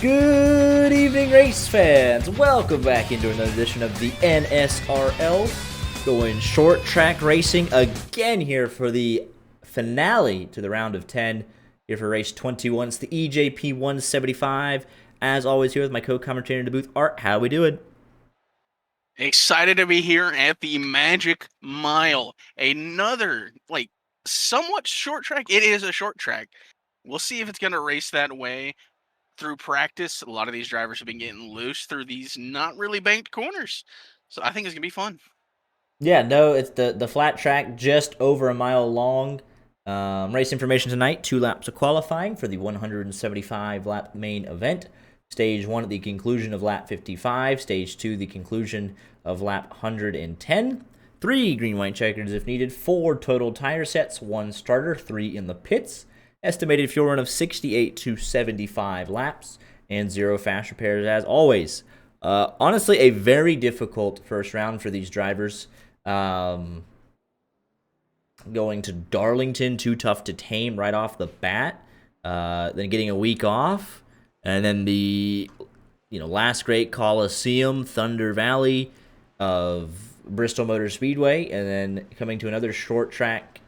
Good evening, race fans. Welcome back into another edition of the NSRL. Going short track racing again here for the finale to the round of 10. Here for race 21. It's the EJP 175. As always, here with my co-commentator in the booth, Art. How we doing? Excited to be here at the Magic Mile. Another, somewhat short track. It is a short track. We'll see if it's going to race that way through practice. A lot of these drivers have been getting loose through these not really banked corners. So I think it's going to be fun. Yeah, no, it's the flat track, just over a mile long. Race information tonight, 2 laps of qualifying for the 175-lap main event. Stage 1 at the conclusion of lap 55. Stage 2, the conclusion of lap 110. 3 green-white checkers if needed. 4 total tire sets. 1 starter. 3 in the pits. Estimated fuel run of 68 to 75 laps. And 0 fast repairs as always. Honestly, a very difficult first round for these drivers. Going to Darlington, too tough to tame right off the bat. Then getting a week off. And then the last great Coliseum, Thunder Valley of Bristol Motor Speedway, and then coming to another short track,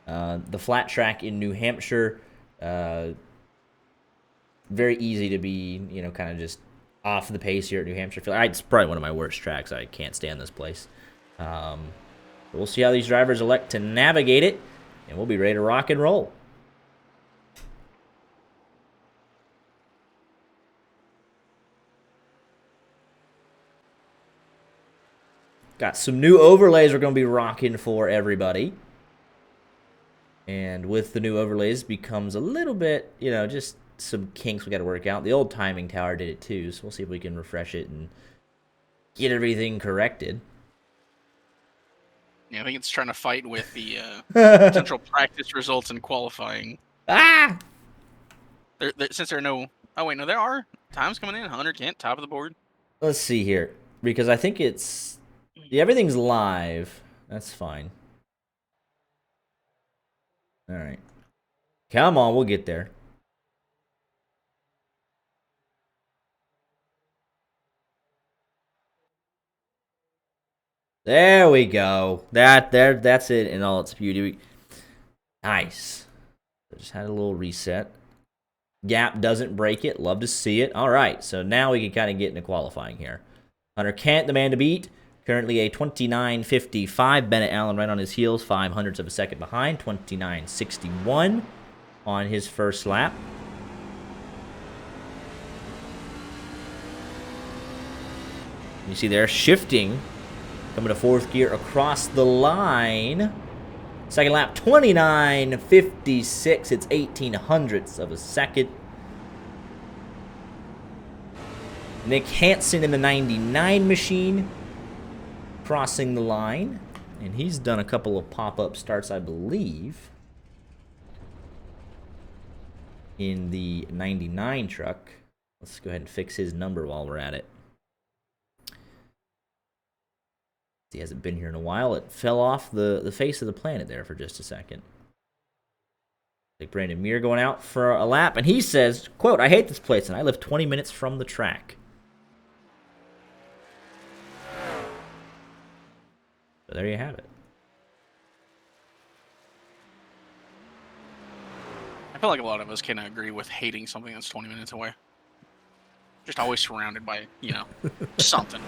the flat track in New Hampshire. Very easy to be, kind of just off the pace here at New Hampshire. It's probably one of my worst tracks. I can't stand this place. But we'll see how these drivers elect to navigate it, and we'll be ready to rock and roll. Got some new overlays we're going to be rocking for everybody. And with the new overlays becomes a little bit, just some kinks we got to work out. The old timing tower did it too, so we'll see if we can refresh it and get everything corrected. Yeah, I think it's trying to fight with the potential practice results in qualifying. Ah! Since there are no... Oh, wait, no, there are times coming in. 110, top of the board. Let's see here. Because I think it's... Yeah, everything's live. That's fine. All right. Come on, we'll get there. There we go. That's it in all its beauty. Nice. I just had a little reset. Gap doesn't break it. Love to see it. All right, so now we can kind of get into qualifying here. Hunter Kent, the man to beat. Currently a 29.55. Bennett Allen right on his heels, 0.05 of a second behind. 29.61 on his first lap. You see there, shifting. Coming to 4th gear across the line. Second lap, 29.56. It's 0.18 of a second. Nick Hansen in the 99 machine. Crossing the line, and he's done a couple of pop-up starts, I believe, in the 99 truck. Let's go ahead and fix his number while we're at it. He hasn't been here in a while. It fell off the face of the planet there for just a second. Like Brandon Muir going out for a lap, and he says, quote, "I hate this place, and I live 20 minutes from the track." So there you have it. I feel like a lot of us can agree with hating something that's 20 minutes away. Just always surrounded by, something.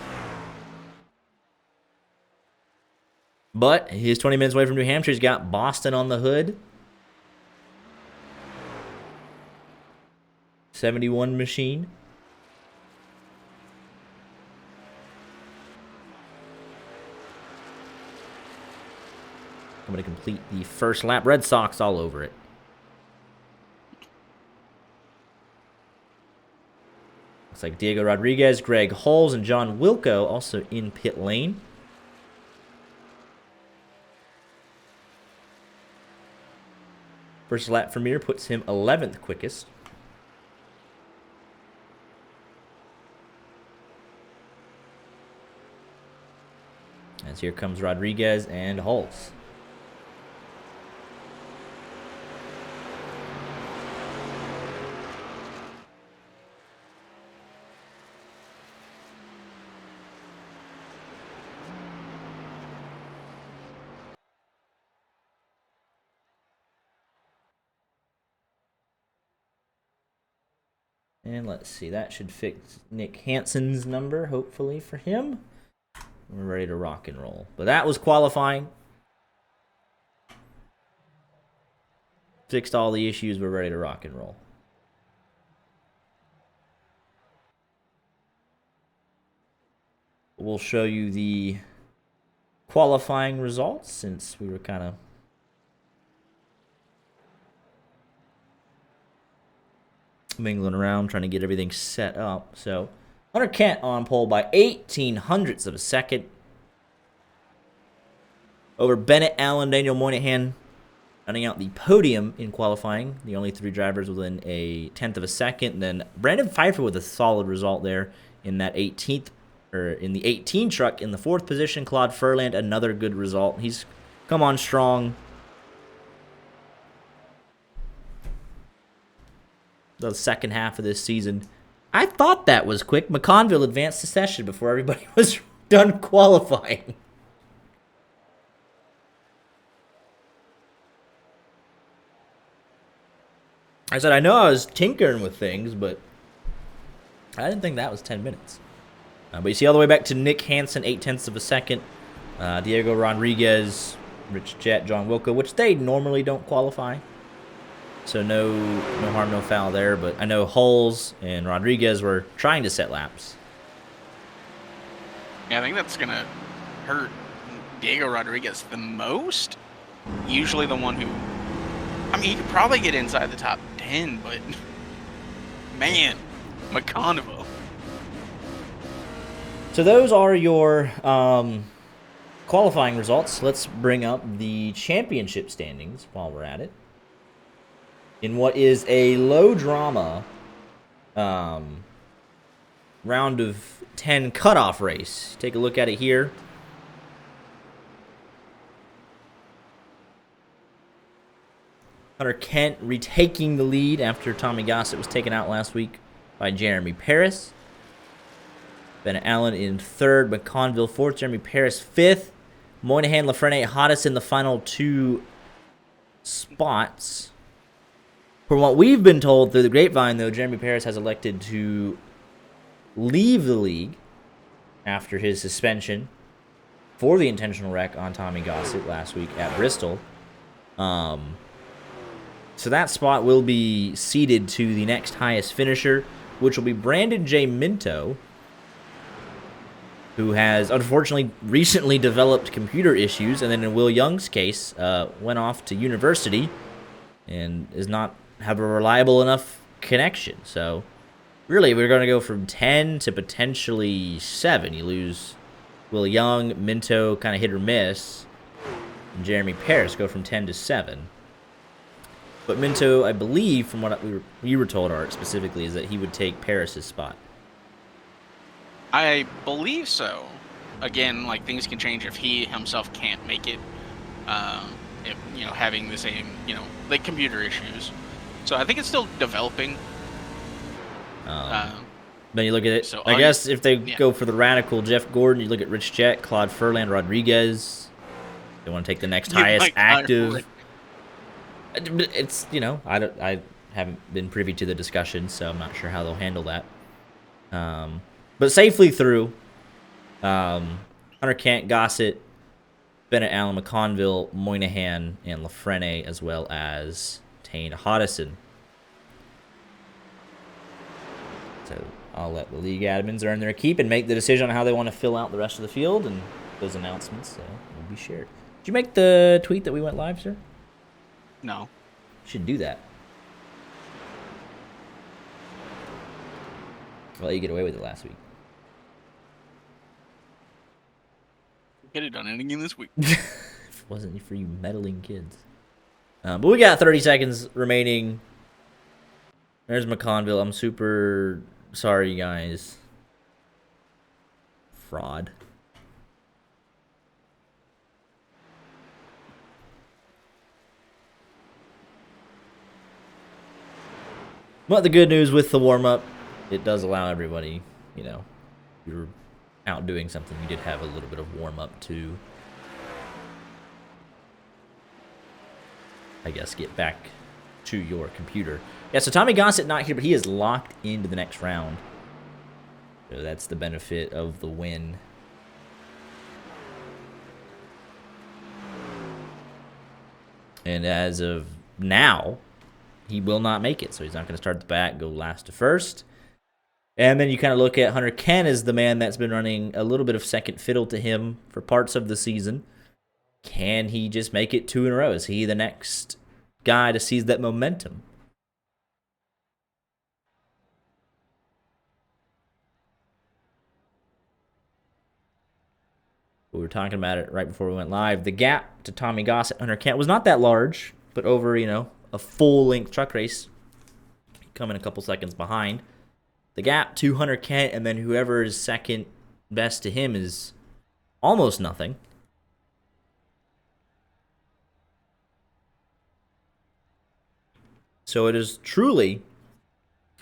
But he's 20 minutes away from New Hampshire. He's got Boston on the hood. 71 machine. I'm going to complete the first lap. Red Sox all over it. Looks like Diego Rodriguez, Greg Hulls, and John Wilco also in pit lane. First lap for Mir puts him 11th quickest. As here comes Rodriguez and Hulls. And let's see, that should fix Nick Hansen's number, hopefully, for him. We're ready to rock and roll. But that was qualifying. Fixed all the issues, we're ready to rock and roll. We'll show you the qualifying results since we were kind of mingling around trying to get everything set up. So Hunter Kent on pole by 18 hundredths of a second over Bennett, Allen, Daniel Moynihan, running out the podium in qualifying. The only three drivers within a tenth of a second. And then Brandon Pfeiffer with a solid result there in that 18th, or in the 18 truck in the fourth position. Claude Furland, another good result. He's come on strong. The second half of this season. I thought that was quick. McConville advanced to session before everybody was done qualifying. I said, I know I was tinkering with things, but I didn't think that was 10 minutes. But you see all the way back to Nick Hansen, 0.8 of a second. Diego Rodriguez, Rich Jett, John Wilco, which they normally don't qualify. So no harm, no foul there. But I know Hulls and Rodriguez were trying to set laps. Yeah, I think that's going to hurt Diego Rodriguez the most. Usually the one who... I mean, he could probably get inside the top 10, but... Man, McConville. So those are your qualifying results. Let's bring up the championship standings while we're at it. In what is a low drama round of 10 cutoff race. Take a look at it here. Hunter Kent retaking the lead after Tommy Gossett was taken out last week by Jeremy Paris. Bennett Allen in third, McConville fourth, Jeremy Paris fifth. Moynihan, Lafreniere hottest in the final two spots. From what we've been told through the grapevine, though, Jeremy Paris has elected to leave the league after his suspension for the intentional wreck on Tommy Gossett last week at Bristol. So that spot will be ceded to the next highest finisher, which will be Brandon J. Minto, who has unfortunately recently developed computer issues, and then in Will Young's case, went off to university and does not have a reliable enough connection. So really, we're going to go from 10 to potentially 7. You lose Will Young, Minto kind of hit or miss, and Jeremy Paris go from 10 to 7. But Minto, I believe, from what we were told, Art, specifically, is that he would take Paris's spot. I believe so. Again, like, things can change if he himself can't make it. If, having the same, like computer issues. So I think it's still developing. Then you look at it. So I guess if they go for the radical Jeff Gordon, you look at Rich Jett, Claude Furland, Rodriguez. They want to take the next highest active. It's I haven't been privy to the discussion, so I'm not sure how they'll handle that. But safely through, Hunter Kent, Gossett, Bennett Allen, McConville, Moynihan, and Lafreniere, as well as Tane Hoddison. So I'll let the league admins earn their keep and make the decision on how they want to fill out the rest of the field, and those announcements will be shared. Did you make the tweet that we went live, sir? No. Should do that. I'll let you get away with it last week. Could have done it again this week. If it wasn't for you meddling kids. But we got 30 seconds remaining. There's McConville. I'm super sorry, you guys. Fraud. But the good news with the warm-up, it does allow everybody, if you're out doing something, you did have a little bit of warm-up to, I guess, get back to your computer. Yeah, so Tommy Gossett not here, but he is locked into the next round. So that's the benefit of the win. And as of now, he will not make it. So he's not going to start the back, go last to first. And then you kind of look at Hunter Kent as the man that's been running a little bit of second fiddle to him for parts of the season. Can he just make it 2 in a row? Is he the next guy to seize that momentum? We were talking about it right before we went live. The gap to Tommy Gossett and Hunter Kent was not that large, but over, a full-length truck race, coming a couple seconds behind. The gap to Hunter Kent and then whoever is second best to him is almost nothing. So it is truly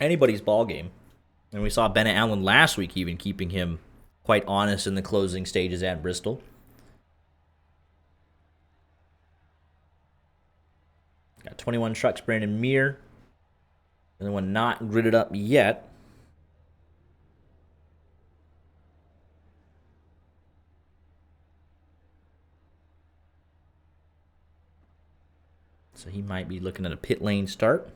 anybody's ball game. And we saw Bennett Allen last week even keeping him quite honest in the closing stages at Bristol. Got 21 trucks, Brandon Meir. The one not gridded up yet. So he might be looking at a pit lane start.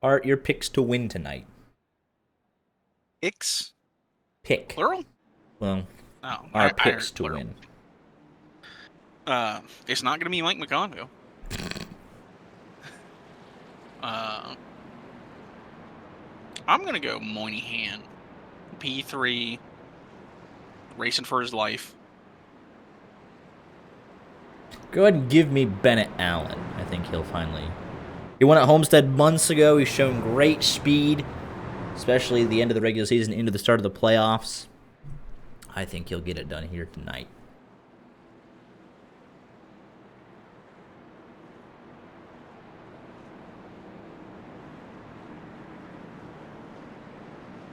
Art, your picks to win tonight. Picks? Pick. Plural? Well, Oh, our picks to plural. win. It's not going to be Mike McConville. I'm going to go Moynihan. P3. Racing for his life. Go ahead and give me Bennett Allen. I think he'll finally... He won at Homestead months ago. He's shown great speed, especially at the end of the regular season into the start of the playoffs. I think he'll get it done here tonight.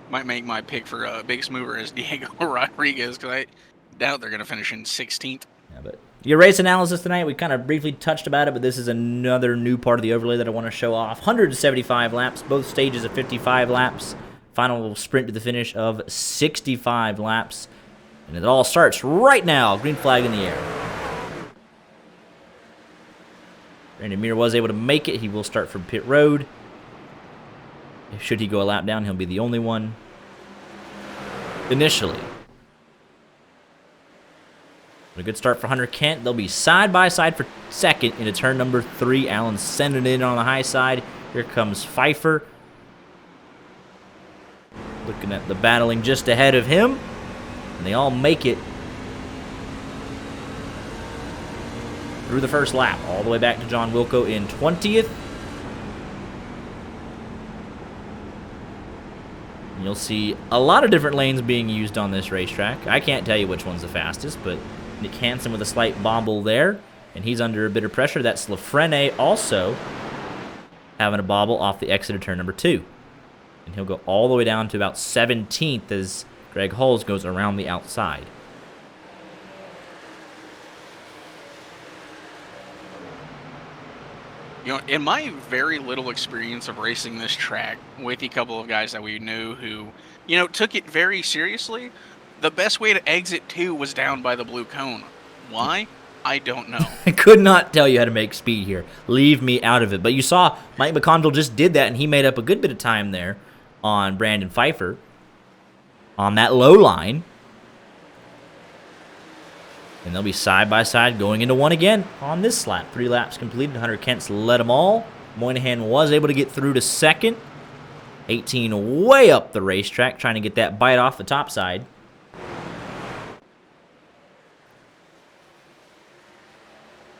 Might make my pick for biggest mover as Diego Rodriguez, because I doubt they're going to finish in 16th. Yeah, but your race analysis tonight, we kind of briefly touched about it, but this is another new part of the overlay that I want to show off. 175 laps, both stages of 55 laps. Final sprint to the finish of 65 laps. And it all starts right now. Green flag in the air. Brandon Meir was able to make it. He will start from pit road. Should he go a lap down, he'll be the only one. Initially. A good start for Hunter Kent. They'll be side by side for second into turn number 3. Allen sending it in on the high side. Here comes Pfeiffer. Looking at the battling just ahead of him. And they all make it through the first lap. All the way back to John Wilco in 20th. You'll see a lot of different lanes being used on this racetrack. I can't tell you which one's the fastest, but Nick Hansen with a slight bobble there, and he's under a bit of pressure. That's Lafrene also having a bobble off the exit of turn number 2. And he'll go all the way down to about 17th as Greg Hulls goes around the outside. In my very little experience of racing this track with a couple of guys that we knew who, took it very seriously, the best way to exit 2 was down by the blue cone. Why? I don't know. I could not tell you how to make speed here. Leave me out of it. But you saw Mike McConville just did that, and he made up a good bit of time there on Brandon Pfeiffer on that low line. And they'll be side by side going into one again on this lap. 3 laps completed. Hunter Kent's led them all. Moynihan was able to get through to second. 18 way up the racetrack, trying to get that bite off the top side.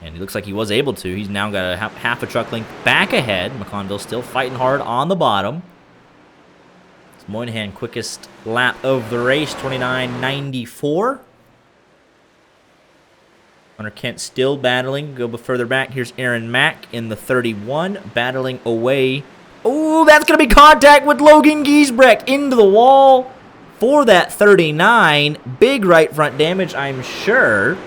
And it looks like he was able to. He's now got a half a truck length back ahead. McConville still fighting hard on the bottom. It's Moynihan quickest lap of the race, 29.94. Hunter Kent still battling. Go further back. Here's Aaron Mack in the 31, battling away Oh, that's going to be contact with Logan Giesbrecht into the wall for that 39. Big right front damage, I'm sure.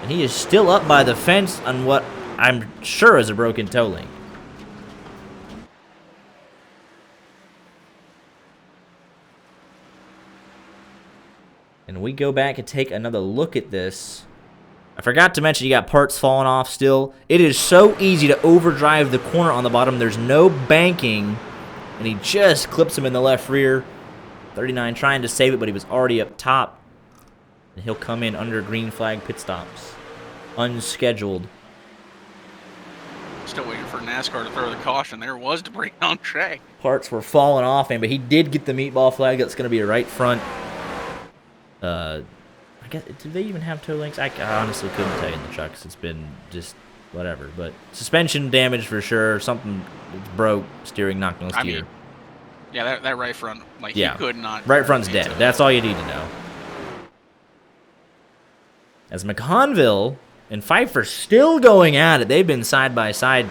And he is still up by the fence on what I'm sure is a broken toe link. And we go back and take another look at this. I forgot to mention you got parts falling off still. It is so easy to overdrive the corner on the bottom. There's no banking. And he just clips him in the left rear. 39 trying to save it, but he was already up top. And he'll come in under green flag pit stops. Unscheduled. Still waiting for NASCAR to throw the caution. There was debris on track. Parts were falling off him, but he did get the meatball flag. That's going to be a right front. I guess, do they even have toe links? I honestly couldn't tell you in the trucks. It's been just whatever. But suspension damage for sure. Something broke. Steering knocked on the steer. Yeah, that right front, like, he could not. Right front's dead. That's all you need to know. As McConville and Pfeiffer still going at it. They've been side by side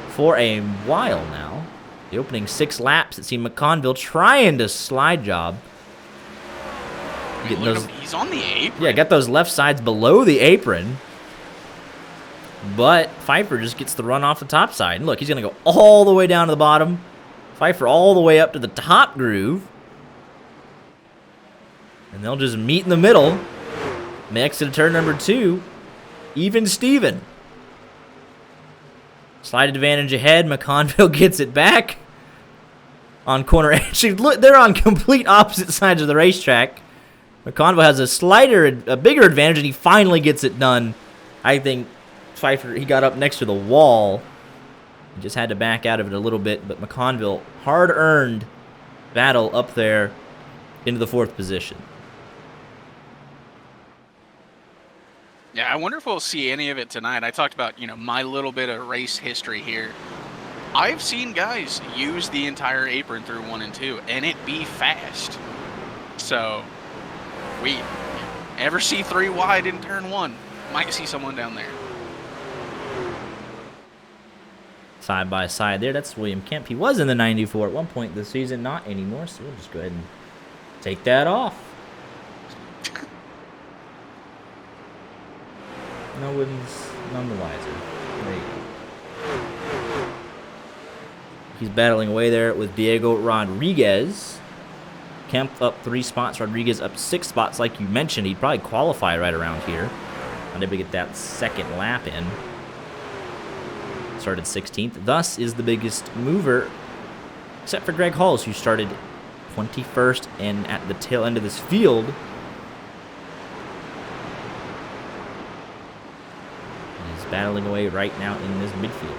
for a while now. The opening 6 laps, it seemed McConville trying to slide job. Getting those, he's on the apron. Yeah, got those left sides below the apron. But Pfeiffer just gets the run off the top side. And look, he's going to go all the way down to the bottom. Pfeiffer all the way up to the top groove. And they'll just meet in the middle. And they exit turn number 2. Even Steven. Slight advantage ahead. McConville gets it back. On corner. Actually, look, they're on complete opposite sides of the racetrack. McConville has a bigger advantage, and he finally gets it done. I think Pfeiffer, he got up next to the wall. He just had to back out of it a little bit, but McConville, hard-earned battle up there into the 4th position. Yeah, I wonder if we'll see any of it tonight. I talked about, my little bit of race history here. I've seen guys use the entire apron through 1 and 2, and it be fast. So, we ever see 3 wide in turn 1, might see someone down there. Side by side there, that's William Kemp. He was in the 94 at one point this season, not anymore, so we'll just go ahead and take that off. No one's none the wiser. There you go. He's battling away there with Diego Rodriguez. Kemp up 3 spots, Rodriguez up 6 spots. Like you mentioned, he'd probably qualify right around here. Unable to get that 2nd lap in. Started 16th. Thus is the biggest mover, except for Greg Halls, who started 21st and at the tail end of this field. And he's battling away right now in this midfield.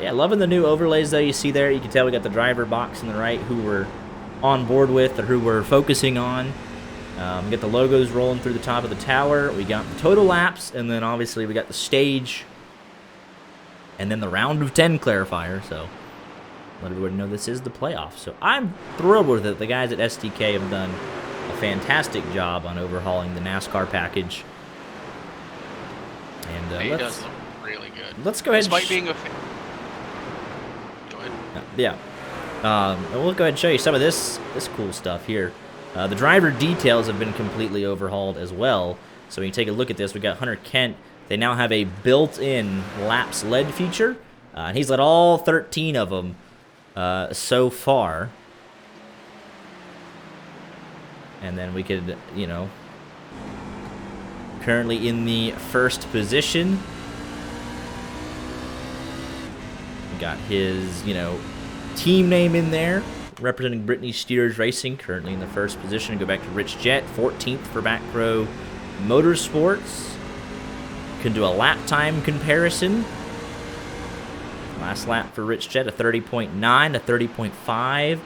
Yeah, loving the new overlays that you see there. You can tell we got the driver box on the right who we're on board with or who we're focusing on. We got the logos rolling through the top of the tower. We got the total laps, and then obviously we got the stage, and then the round of 10 clarifier. So let everybody know this is the playoff. So I'm thrilled with it. The guys at STK have done a fantastic job on overhauling the NASCAR package. And it does look really good. Let's go ahead. Despite being a Yeah. And we'll go ahead and show you some of this cool stuff here. The driver details have been completely overhauled as well. So when you take a look at this, we got Hunter Kent. They now have a built-in laps led feature. And he's led all 13 of them so far. And then we could, currently in the 1st position. We got his, team name in there, representing Brittany Steers Racing, currently in the 1st position. Go back to Rich Jett, 14th for Back Row Motorsports. Can do a lap time comparison. Last lap for Rich Jett, a 30.9 to 30.5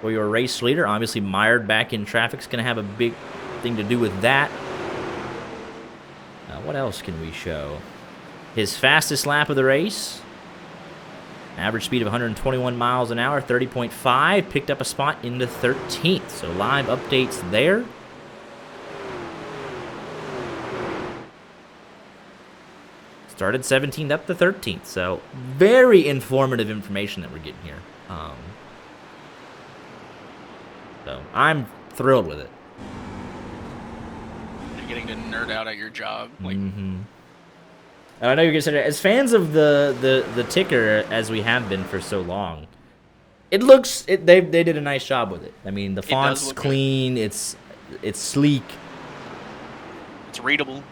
for your race leader. Obviously, mired back in traffic is going to have a big thing to do with that. What else can we show? His fastest lap of the race. Average speed of 121 miles an hour, 30.5. Picked up a spot into 13th. So live updates there. Started 17th up to 13th. So very informative information that we're getting here. So I'm thrilled with it. You're getting to nerd out at your job. Like, And I know you're gonna say, as fans of the ticker, as we have been for so long, it looks they did a nice job with it. I mean, the font's clean. Good. It's sleek. It's readable.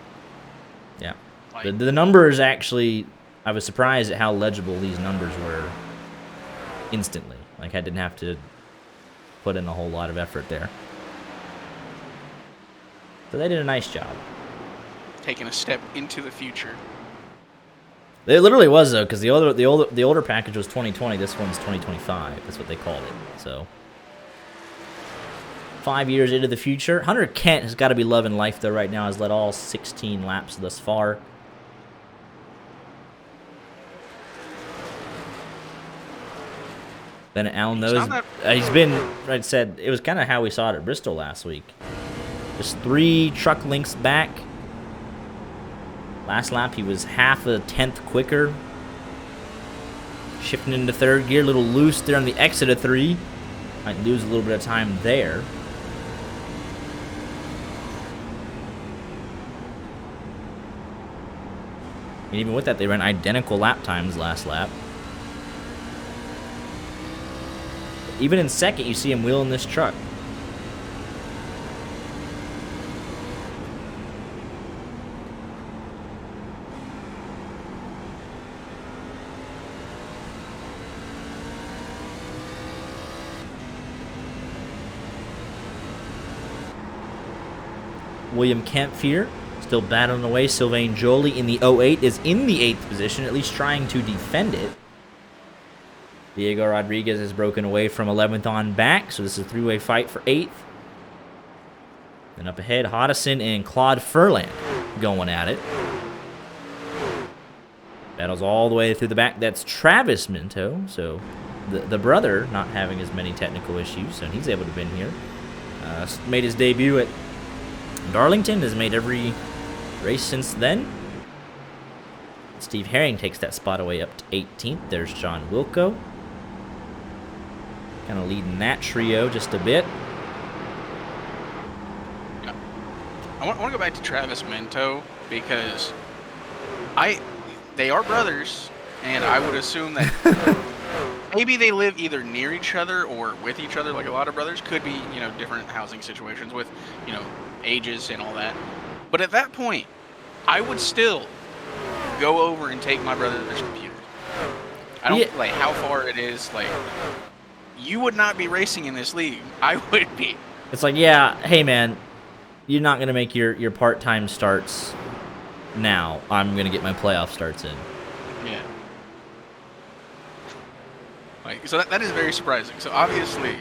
Yeah. Like, the numbers actually, I was surprised at how legible these numbers were instantly. Like, I didn't have to put in a whole lot of effort there. So they did a nice job. Taking a step into the future. It literally was, though, because the older package was 2020. This one's 2025. That's what they called it. So 5 years into the future. Hunter Kent has got to be loving life, though, right now. Has led all 16 laps thus far. Bennett Allen knows he's been, like I said, it was kind of how we saw it at Bristol last week. Just 3 truck lengths back. Last lap, he was half a tenth quicker. Shifting into third gear, a little loose there on the exit of 3. Might lose a little bit of time there. And even with that, they ran identical lap times last lap. Even in second, you see him wheeling this truck. William Kempfier still battling away. Sylvain Joly in the 08 is in the 8th position, at least trying to defend it. Diego Rodriguez has broken away from 11th on back, so this is a 3-way fight for 8th. Then up ahead, Hodison and Claude Furlan going at it. Battles all the way through the back. That's Travis Minto, so the brother not having as many technical issues, so he's able to win here. Made his debut at Darlington, has made every race since then. Steve Herring takes that spot away up to 18th. There's John Wilco. Kind of leading that trio just a bit. Yeah. I want to go back to Travis Minto because they are brothers, and I would assume that maybe they live either near each other or with each other, like a lot of brothers. Could be, different housing situations with, ages and all that. But at that point, I would still go over and take my brother's computer. I don't like how far it is. Like, you would not be racing in this league. I would be. It's like, yeah, hey man, you're not gonna make your part-time starts now. I'm gonna get my playoff starts in. Yeah. Like, so that is very surprising. So obviously,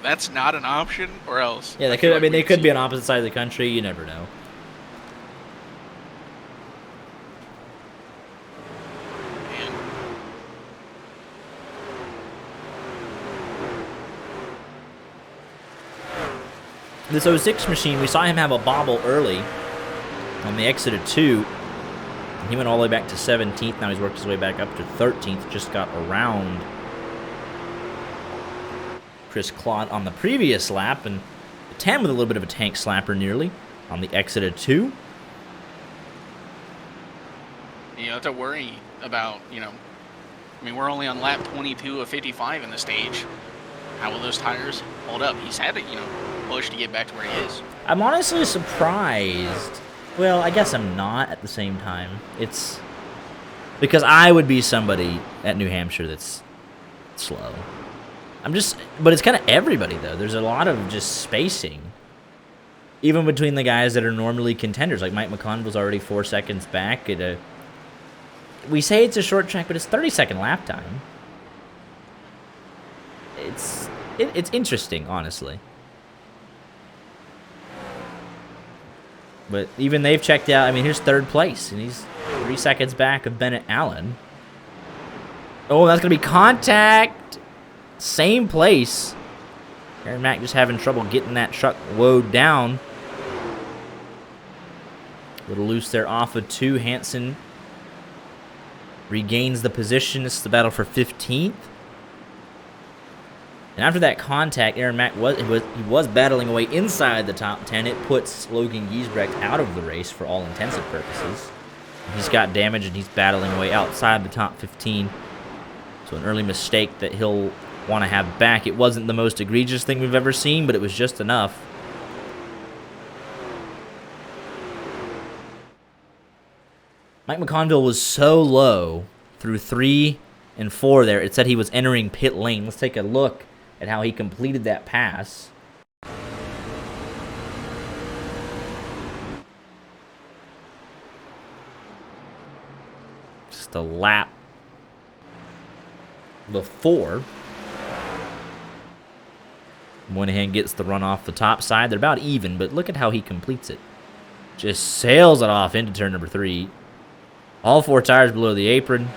that's not an option, or else. Yeah, they could. I mean, they could be on opposite side of the country. You never know. This 06 machine, we saw him have a bobble early on the exit of 2. He went all the way back to 17th. Now he's worked his way back up to 13th. Just got around Chris Claude on the previous lap, and 10 with a little bit of a tank slapper nearly on the exit of 2. To worry about, we're only on lap 22 of 55 in the stage. How will those tires hold up? He's had to, push to get back to where he is. I'm honestly surprised. Well, I guess I'm not at the same time. It's because I would be somebody at New Hampshire that's slow. But it's kind of everybody, though. There's a lot of just spacing. Even between the guys that are normally contenders. Like Mike McConville's already 4 seconds back. We say it's a short track, but it's 30-second lap time. It's interesting, honestly. But even they've checked out. I mean, here's 3rd place, and he's 3 seconds back of Bennett Allen. Oh, that's going to be contact. Same place. Aaron Mack just having trouble getting that truck woed down. A little loose there off of 2. Hansen regains the position. This is the battle for 15th. And after that contact, Aaron Mack was battling away inside the top 10. It puts Logan Giesbrecht out of the race for all intents and purposes. He's got damage and he's battling away outside the top 15. So an early mistake that he'll want to have back. It wasn't the most egregious thing we've ever seen, but it was just enough. Mike McConville was so low through 3 and 4 there. It said he was entering pit lane. Let's take a look at how he completed that pass. Just a lap before. Moynihan gets the run off the top side. They're about even, but look at how he completes it. Just sails it off into turn number 3. All 4 tires below the apron.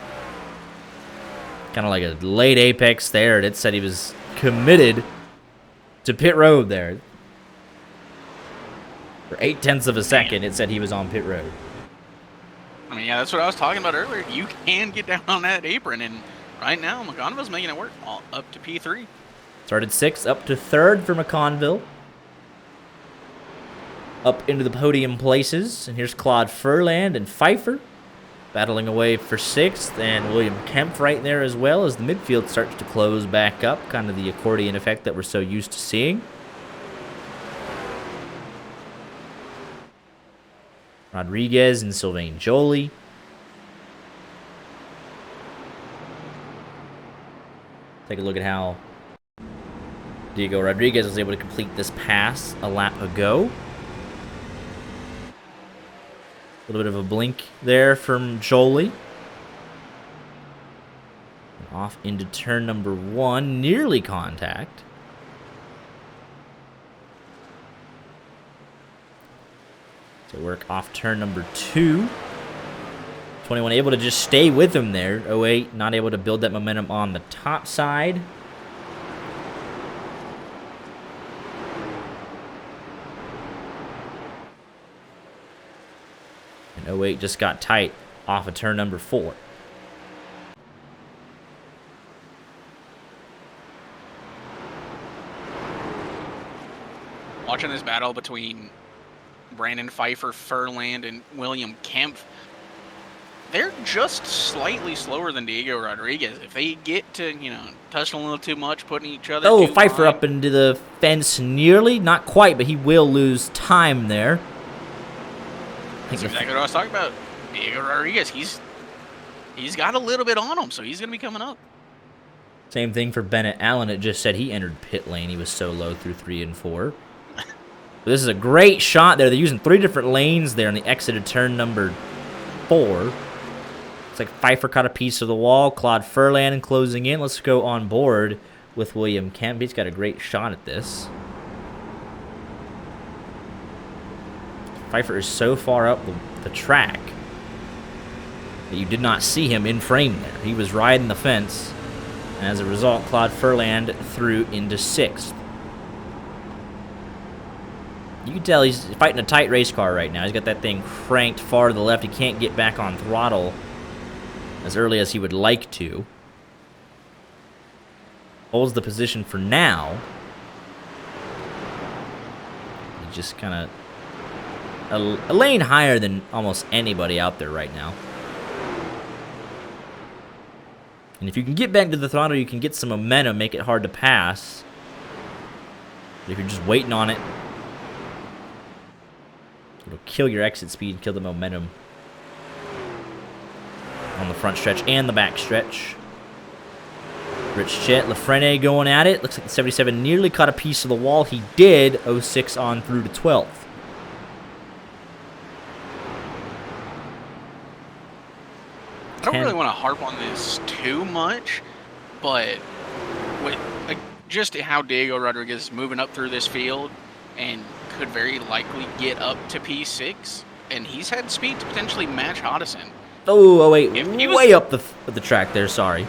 Kind of like a late apex there. It said he was committed to pit road there. For 0.8 of a second, it said he was on pit road. I mean, yeah, that's what I was talking about earlier. You can get down on that apron, and right now, McConville's making it work all up to P3. Started 6th, up to 3rd for McConville. Up into the podium places. And here's Claude Furland and Pfeiffer battling away for 6th. And William Kempf right there as well as the midfield starts to close back up. Kind of the accordion effect that we're so used to seeing. Rodriguez and Sylvain Joly. Take a look at how Diego Rodriguez was able to complete this pass a lap ago. A little bit of a blink there from Joly. Off into turn number 1, nearly contact. So work off turn number 2. 21 able to just stay with him there. 08 not able to build that momentum on the top side. And 08 just got tight off of turn number 4. Watching this battle between Brandon Pfeiffer, Furland, and William Kempf, they're just slightly slower than Diego Rodriguez. If they get to, touching a little too much, putting each other Oh, too Pfeiffer behind, up into the fence nearly. Not quite, but he will lose time there. That's exactly what I was talking about. Diego Rodriguez, he's got a little bit on him, so he's going to be coming up. Same thing for Bennett Allen. It just said he entered pit lane. He was so low through 3 and 4. But this is a great shot there. They're using 3 different lanes there on the exit of turn number 4. It's like Pfeiffer caught a piece of the wall. Claude Furland closing in. Let's go on board with William Kemp. He's got a great shot at this. Pfeiffer is so far up the track that you did not see him in frame there. He was riding the fence. And as a result, Claude Furland threw into 6th. You can tell he's fighting a tight race car right now. He's got that thing cranked far to the left. He can't get back on throttle as early as he would like to. Holds the position for now. He just kind of a lane higher than almost anybody out there right now. And if you can get back to the throttle, you can get some momentum, make it hard to pass. But if you're just waiting on it, it'll kill your exit speed, kill the momentum on the front stretch and the back stretch. Rich Chet, Lafrene going at it. Looks like the 77 nearly caught a piece of the wall. He did. 06 on through to 12th. I don't really want to harp on this too much, but with just how Diego Rodriguez is moving up through this field and could very likely get up to P6, and he's had speed to potentially match Hodison. Oh wait, way up the track there, sorry.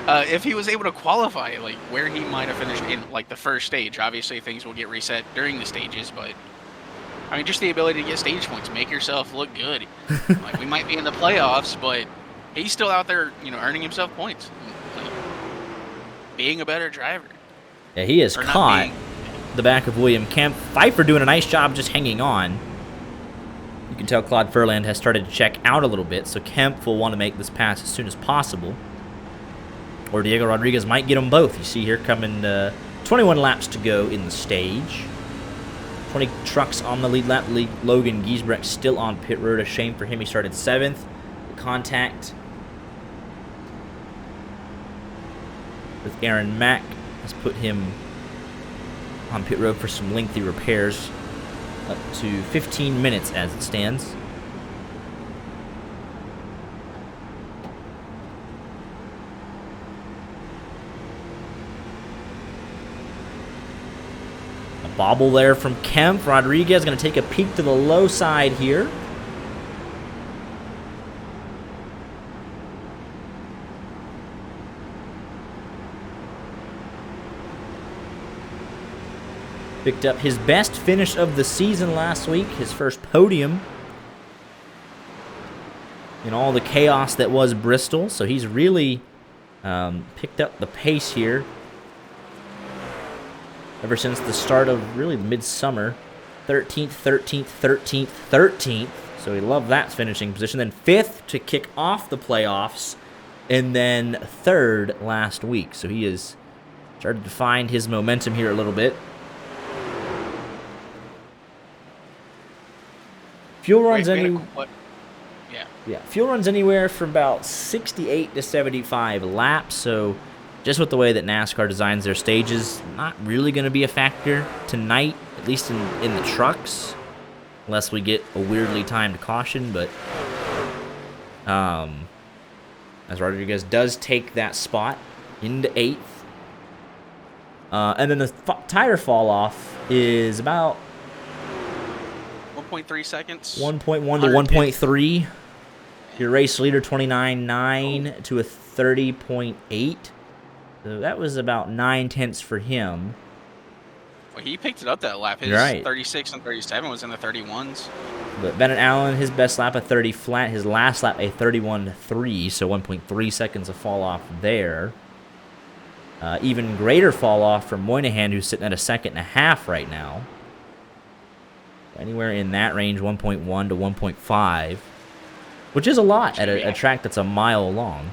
if he was able to qualify, like where he might have finished in like the first stage. Obviously, things will get reset during the stages, but I mean, just the ability to get stage points, make yourself look good. Like we might be in the playoffs, but he's still out there, earning himself points, like, being a better driver. Yeah, he has caught the back of William Kemp. Pfeiffer doing a nice job just hanging on. You can tell Claude Furland has started to check out a little bit, so Kemp will want to make this pass as soon as possible. Or Diego Rodriguez might get them both. You see here coming 21 laps to go in the stage. 20 trucks on the lead lap. Logan Giesbrecht still on pit road. A shame for him. He started 7th. The contact with Aaron Mack has put him on pit road for some lengthy repairs. Up to 15 minutes as it stands. A bobble there from Kemp. Rodriguez going to take a peek to the low side here. Picked up his best finish of the season last week, his first podium in all the chaos that was Bristol. So he's really picked up the pace here ever since the start of really midsummer. 13th, 13th, 13th, 13th. So we love that finishing position. Then 5th to kick off the playoffs, and then 3rd last week. So he has started to find his momentum here a little bit. Fuel runs fuel runs anywhere from about 68 to 75 laps. So just with the way that NASCAR designs their stages, not really going to be a factor tonight, at least in the trucks, unless we get a weirdly timed caution. But as Rodriguez does take that spot into 8th. And then the tire fall off is about 1.3 seconds. 1.1 to 1.3. Your race leader 29.9 to a 30.8. So that was about 9/10 for him. Well, he picked it up that lap. His 36 and 37 was in the 31s. But Bennett Allen, his best lap a 30 flat. His last lap a 31.3, so 1.3 seconds of fall off there. Even greater fall off from Moynihan, who's sitting at a 2.5 right now. Anywhere in that range, 1.1 to 1.5, which is a lot at a track that's a mile long.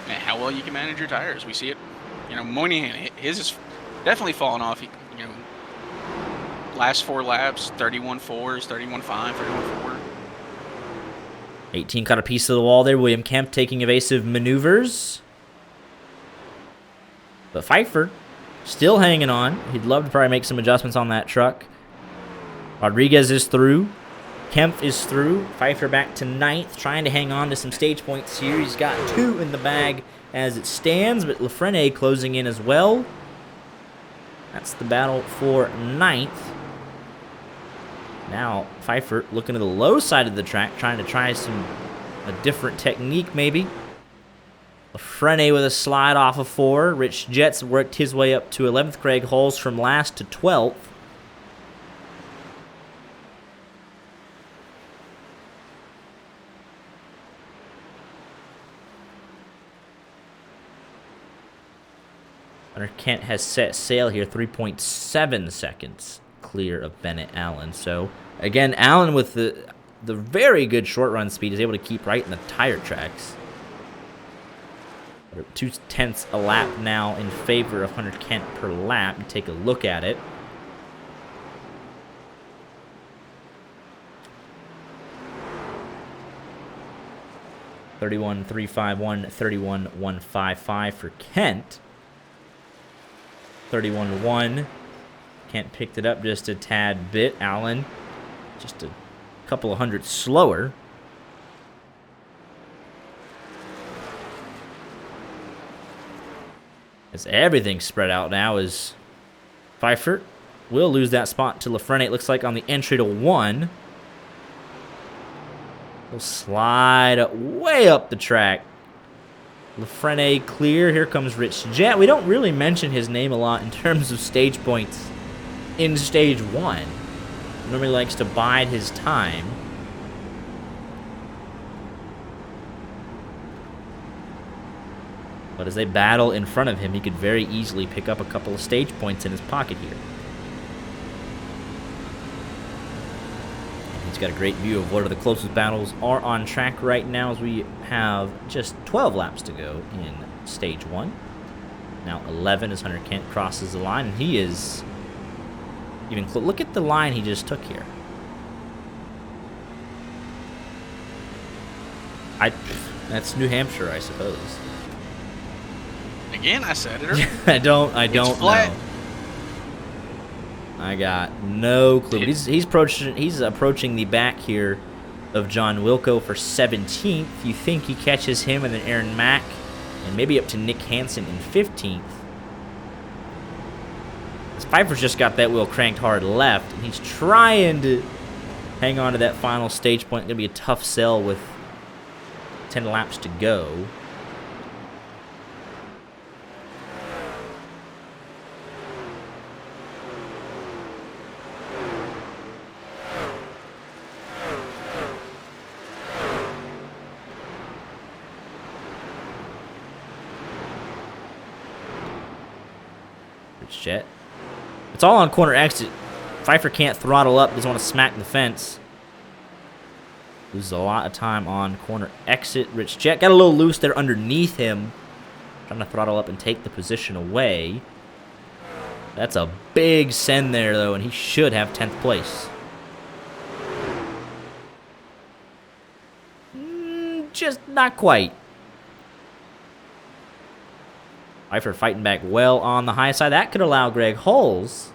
Man, how well you can manage your tires. We see it. Moynihan, his is definitely fallen off. Last 4 laps, 31.4s, 31.5, 31.4. 18 caught a piece of the wall there. William Kemp taking evasive maneuvers. But Pfeiffer still hanging on. He'd love to probably make some adjustments on that truck. Rodriguez is through. Kemp is through. Pfeiffer back to 9th, trying to hang on to some stage points here. He's got 2 in the bag as it stands, but Lafreniere closing in as well. That's the battle for 9th. Now Pfeiffer looking to the low side of the track, trying to try a different technique maybe. Lafreniere with a slide off of 4. Rich Jets worked his way up to 11th. Craig Hulls from last to 12th. Hunter Kent has set sail here, 3.7 seconds clear of Bennett Allen. So, again, Allen with the very good short run speed is able to keep right in the tire tracks. 2/10 a lap now in favor of Hunter Kent per lap. You take a look at it. (31.351), 31.155 for Kent. 31.1. Kent picked it up just a tad bit. Allen just a couple of hundred slower. As everything's spread out now, as Pfeiffer will lose that spot to Lafreniere. It looks like on the entry to 1. He'll slide way up the track. Lafrene clear. Here comes Rich Jet. We don't really mention his name a lot in terms of stage points in stage 1. Normally likes to bide his time. But as they battle in front of him, he could very easily pick up a couple of stage points in his pocket here. He's got a great view of what are the closest battles are on track right now, as we have just 12 laps to go in stage 1. Now 11 as Hunter Kent crosses the line, and he is even close. Look at the line he just took here. That's New Hampshire, I suppose. Again, I said it. I don't know. I got no clue. But he's approaching the back here of John Wilco for 17th. You think he catches him, and then Aaron Mack, and maybe up to Nick Hansen in 15th. Pfeiffer's just got that wheel cranked hard left, and he's trying to hang on to that final stage point. Gonna be a tough sell with 10 laps to go. Jet. It's all on corner exit. Pfeiffer can't throttle up. Doesn't want to smack the fence. Loses a lot of time on corner exit. Rich Jet got a little loose there underneath him. Trying to throttle up and take the position away. That's a big send there, though, and he should have 10th place. Just not quite. Pfeiffer fighting back well on the high side. That could allow Greg Hulls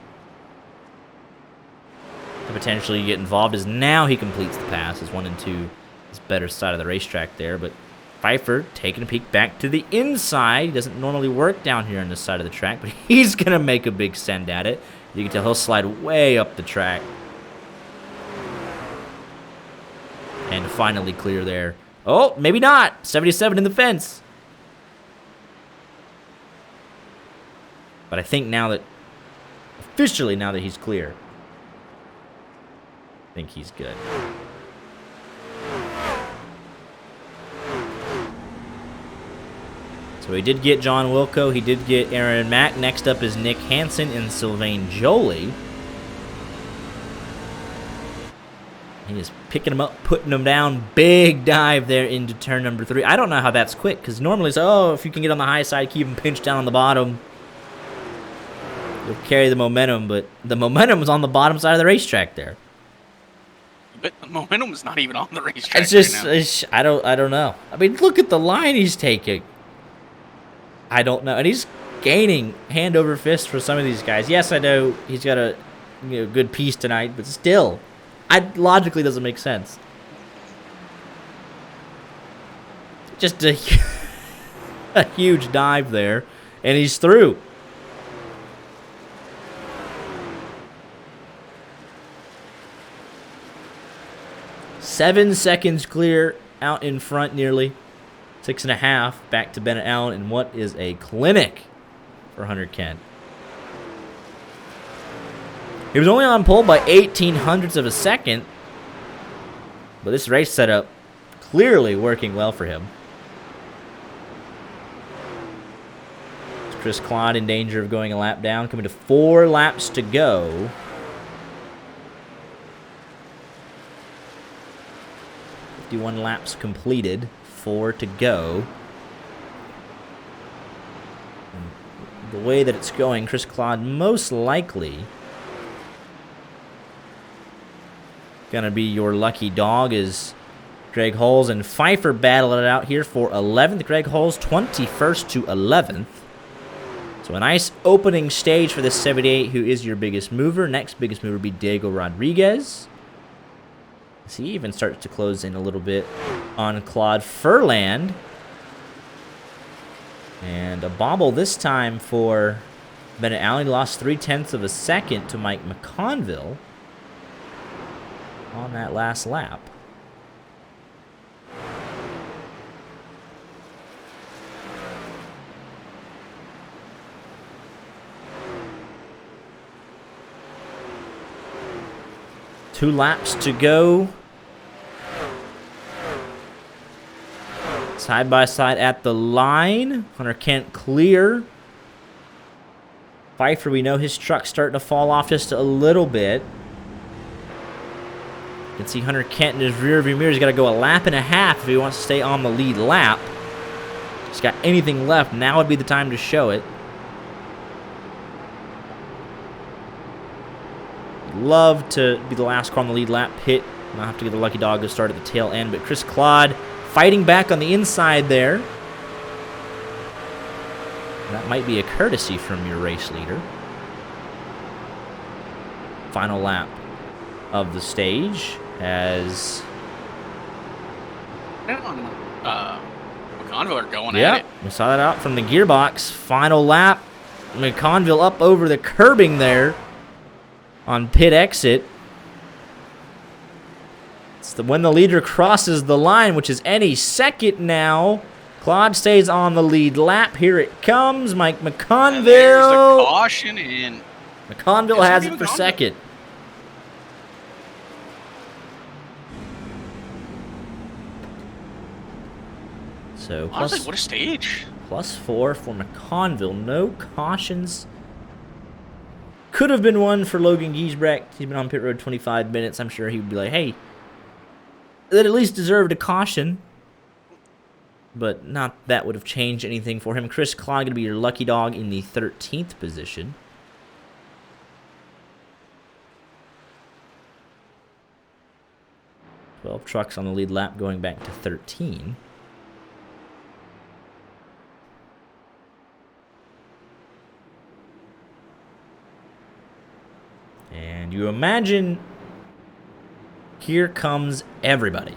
to potentially get involved, as now he completes the pass as 1 and 2 is better side of the racetrack there. But Pfeiffer taking a peek back to the inside. He doesn't normally work down here on this side of the track, but he's going to make a big send at it. You can tell he'll slide way up the track. And finally clear there. Oh, maybe not. 77 in the fence. But I think now that, officially now that he's clear, I think he's good. So he did get John Wilco. He did get Aaron Mack. Next up is Nick Hansen and Sylvain Joly. He is picking him up, putting him down. Big dive there into turn number 3. I don't know how that's quick, because normally it's, oh, if you can get on the high side, keep him pinched down on the bottom, you'll carry the momentum, but the momentum is on the bottom side of the racetrack there. But the momentum is not even on the racetrack. It's just, right now. I don't know. I mean, look at the line he's taking. I don't know, and he's gaining hand over fist for some of these guys. Yes, I know he's got a good piece tonight, but still, logically doesn't make sense. Just a huge dive there, and he's through. Seven seconds clear out in front, nearly 6.5 back to Bennett Allen, and what is a clinic for Hunter Kent. He was only on pole by 0.18 of a second, but this race setup clearly working well for him. Chris Claude in danger of going a lap down, coming to 4 laps to go. 51 laps completed, 4 to go. And the way that it's going, Chris Claude most likely gonna be your lucky dog, as Greg Hulls and Pfeiffer battle it out here for 11th. Greg Hulls 21st to 11th. So a nice opening stage for this 78, who is your biggest mover. Next biggest mover would be Diego Rodriguez. He even starts to close in a little bit on Claude Furland. And a bobble this time for Bennett Allen. He lost 0.3 of a second to Mike McConville on that last lap. 2 laps to go. Side by side at the line. Hunter Kent clear. Pfeiffer, we know his truck's starting to fall off just a little bit. You can see Hunter Kent in his rearview mirror. He's got to go a lap and a half if he wants to stay on the lead lap. If he's got anything left, now would be the time to show it. Love to be the last car on the lead lap pit. Not have to get the lucky dog to start at the tail end, but Chris Claude fighting back on the inside there. That might be a courtesy from your race leader. Final lap of the stage as McConville are going at it. We saw that out from the gearbox. Final lap. McConville up over the curbing there on pit exit. It's when the leader crosses the line, which is any second now. Claude stays on the lead lap. Here it comes. Mike McConville. And there's the caution in. McConville has it for second. So honestly, what a stage. +4 for McConville. No cautions. Could have been one for Logan Giesbrecht. He's been on pit road 25 minutes. I'm sure he would be like, hey, that at least deserved a caution. But not that would have changed anything for him. Chris Claude going to be your lucky dog in the 13th position. Twelve trucks on the lead lap going back to 13. And you imagine here comes everybody.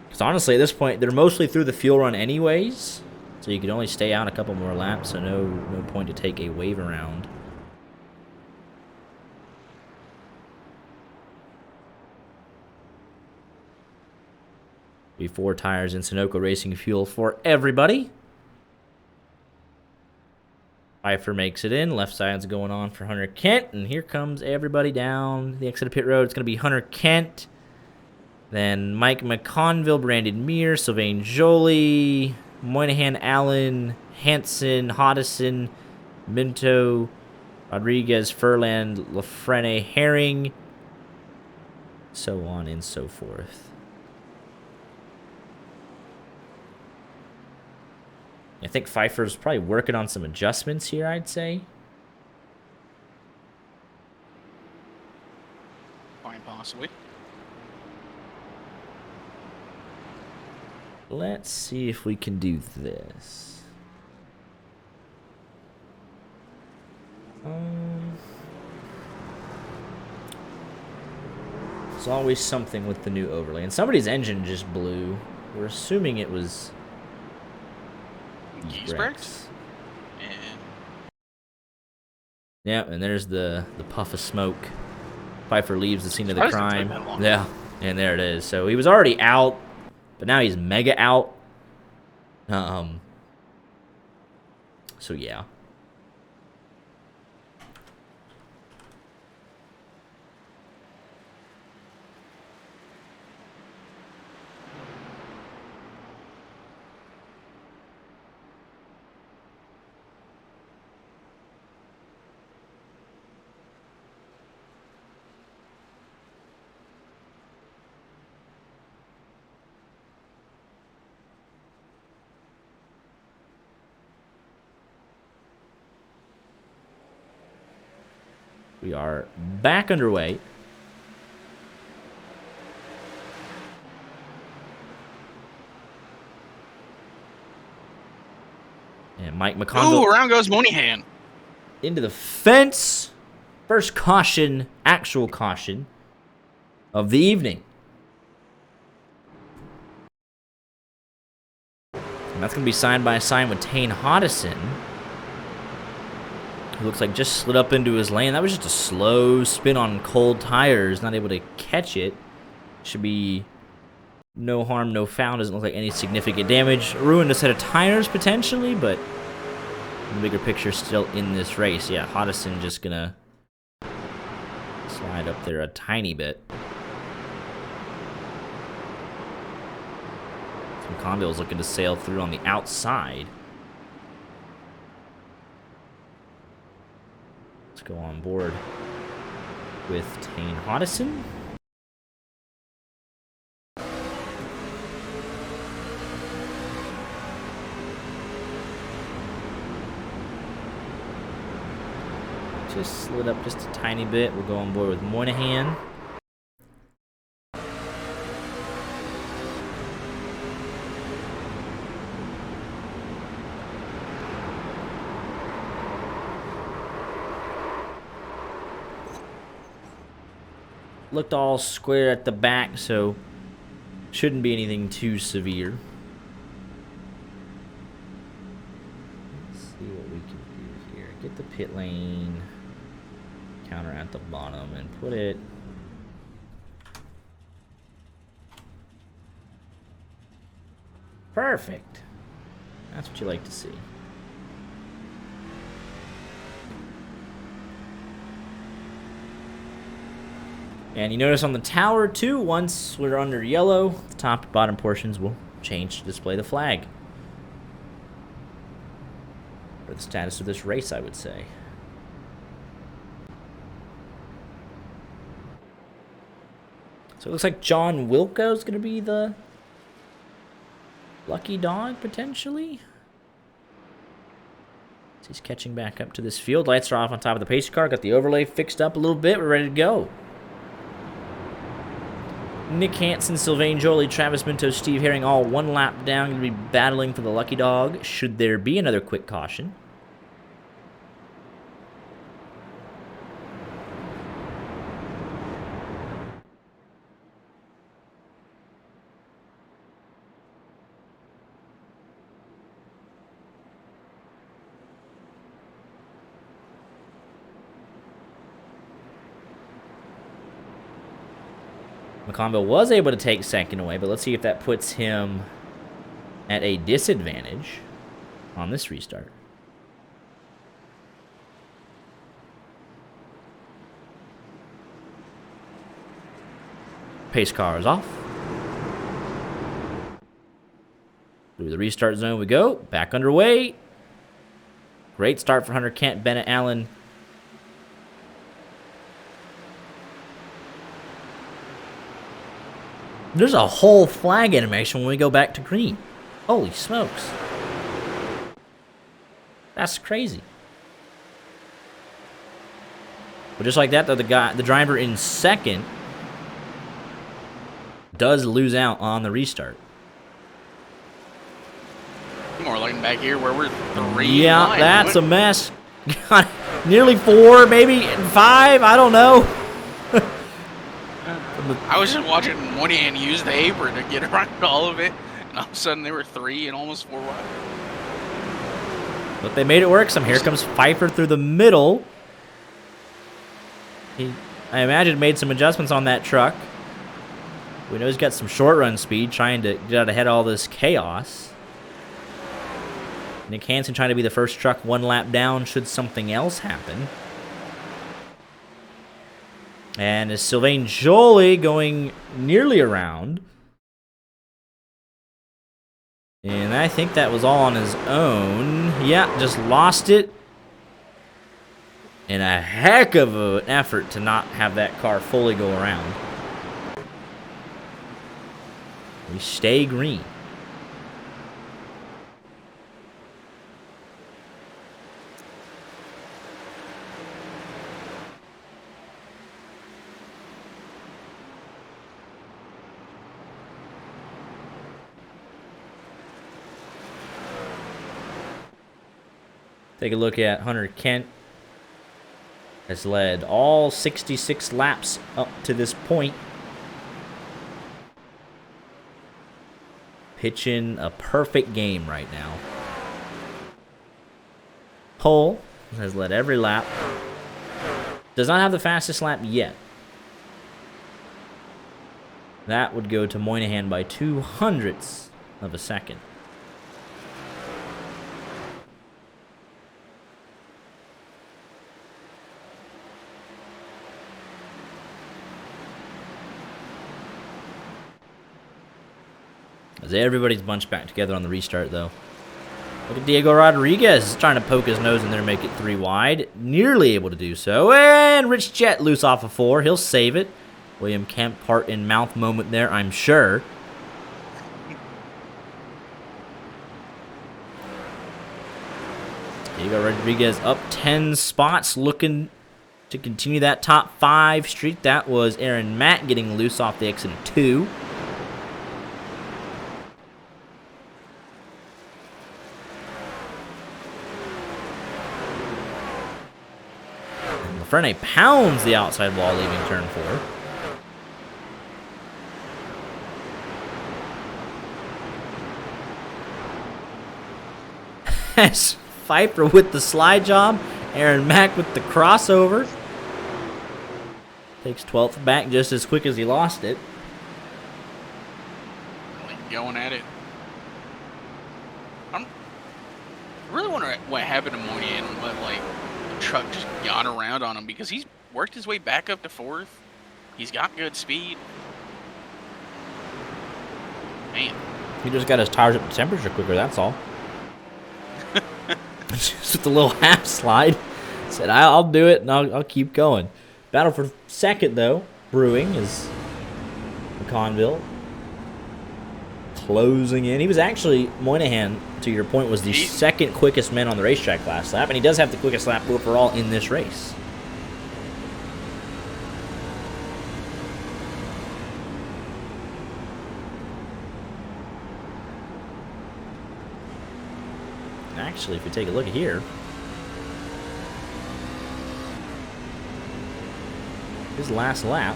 Because honestly, at this point, they're mostly through the fuel run anyways. So you could only stay out a couple more laps, so no point to take a wave around. Four tires and Sunoco Racing fuel for everybody. Pfeiffer makes it in. Left side's going on for Hunter Kent. And here comes everybody down the exit of pit road. It's going to be Hunter Kent. Then Mike McConville, Brandon Mears, Sylvain Joly, Moynihan, Allen, Hansen, Hodison, Minto, Rodriguez, Furland, Lafrene, Herring, so on and so forth. I think Pfeiffer's probably working on some adjustments here, I'd say. Fine, possibly. Let's see if we can do this. There's always something with the new overlay. And somebody's engine just blew. We're assuming it was Giesbrecht? Yeah, and there's the puff of smoke. Pfeiffer leaves the scene of the crime. Yeah, and there it is. So he was already out, but now he's mega out. So yeah. We are back underway. And Mike McConville. Ooh, around goes Moynihan. Into the fence. First caution, actual caution of the evening. And that's going to be signed by with Tane Hodison. He looks like just slid up into his lane. That was just a slow spin on cold tires. Not able to catch it. Should be No harm, no foul. Doesn't look like any significant damage. Ruined a set of tires potentially, but the bigger picture still in this race. Yeah, Hodgson just gonna slide up there a tiny bit. McConville's looking to sail through on the outside. Let's go on board with Tane Hodgson. Just slid up just a tiny bit. We'll go on board with Moynihan. Looked all square at the back, so shouldn't be anything too severe. Let's see what we can do here. Get the pit lane counter at the bottom and put it perfect. That's what you like to see. And you notice on the tower too, once we're under yellow, the top and bottom portions will change to display the flag. For the status of this race, I would say. So it looks like John Wilco is going to be the lucky dog, potentially. So he's catching back up to this field. Lights are off on top of the pace car. Got the overlay fixed up a little bit. We're ready to go. Nick Hansen, Sylvain Joly, Travis Minto, Steve Herring, all one lap down. Going to be battling for the lucky dog. Should there be another quick caution? McConville was able to take second away, but let's see if that puts him at a disadvantage on this restart. Pace car is off. Through the restart zone we go. Back underway. Great start for Hunter Kent, Bennett Allen. There's a whole flag animation when we go back to green. Holy smokes. That's crazy. But just like that, though, the driver in second does lose out on the restart. More like back here where we're 3 Yeah, wide, that's a mess. Nearly 4, maybe 5, I don't know. I was just watching Moynihan use the apron to get around all of it, and all of a sudden they were 3 and almost 4 wide. But they made it work. Here comes Pfeiffer through the middle. I imagine, made some adjustments on that truck. We know he's got some short run speed, trying to get out ahead of all this chaos. Nick Hansen trying to be the first truck 1 lap down should something else happen. And is Sylvain Joly going nearly around. And I think that was all on his own. Yeah, just lost it. And a heck of an effort to not have that car fully go around. We stay green. Take a look at Hunter Kent. Has led all 66 laps up to this point. Pitching a perfect game right now. Pole has led every lap. Does not have the fastest lap yet. That would go to Moynihan by 0.02 of a second. As everybody's bunched back together on the restart, though. Look at Diego Rodriguez trying to poke his nose in there and make it 3 wide. Nearly able to do so. And Rich Jett loose off of 4. He'll save it. William Kemp, heart in mouth moment there, I'm sure. Diego Rodriguez up 10 spots, looking to continue that top 5 streak. That was Aaron Mack getting loose off the exit 2. Frene pounds the outside wall, leaving turn 4. As Pfeiffer with the slide job, Aaron Mack with the crossover. Takes 12th back just as quick as he lost it. Going at it. I really wonder what happened to Moynihan and let, like, truck just yacht around on him, because he's worked his way back up to 4th. He's got good speed. Man. He just got his tires up to temperature quicker, that's all. Just with the little half slide. Said, I'll do it, and I'll keep going. Battle for second, though, brewing is McConville closing in. He was actually, Moynihan, to your point, was the second quickest man on the racetrack last lap, and he does have the quickest lap overall in this race. Actually, if we take a look at here, his last lap,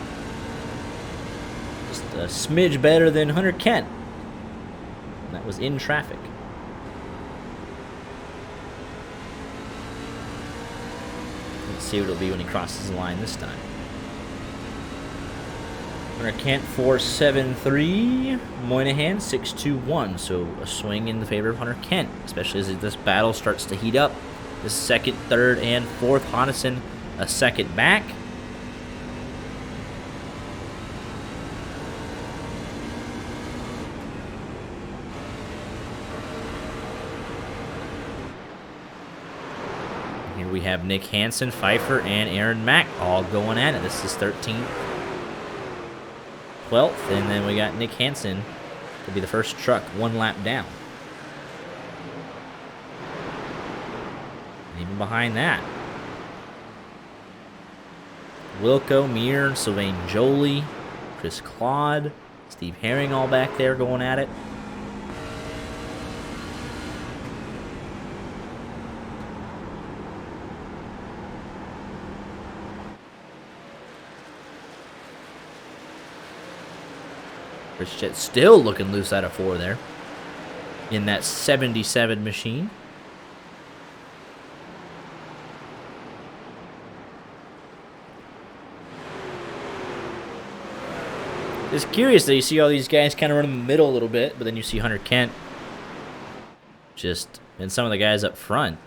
just a smidge better than Hunter Kent. And that was in traffic. Let's see what it'll be when he crosses the line this time. Hunter Kent 4.73, Moynihan 6.21. So a swing in the favor of Hunter Kent, especially as this battle starts to heat up. The second, third, and fourth. Hodison a second back. Here we have Nick Hansen, Pfeiffer, and Aaron Mack all going at it. This is 13th, 12th, and then we got Nick Hansen to be the first truck 1 lap down. And even behind that, Wilco, Meir, Sylvain Jolie, Chris Claude, Steve Herring all back there going at it. Rich Jett still looking loose out of 4 there in that 77 machine. It's curious that you see all these guys kind of run in the middle a little bit, but then you see Hunter Kent and some of the guys up front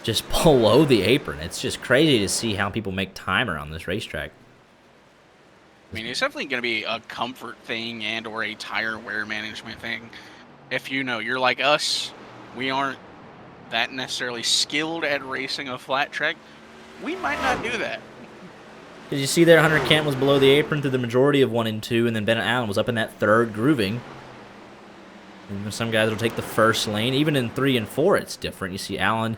just below the apron. It's just crazy to see how people make time around this racetrack. I mean, it's definitely going to be a comfort thing and or a tire wear management thing. If you're like us, we aren't that necessarily skilled at racing a flat track, we might not do that. As you see there, Hunter Kent was below the apron through the majority of 1 and 2, and then Bennett Allen was up in that 3rd grooving. And some guys will take the first lane. Even in 3 and 4, it's different. You see Allen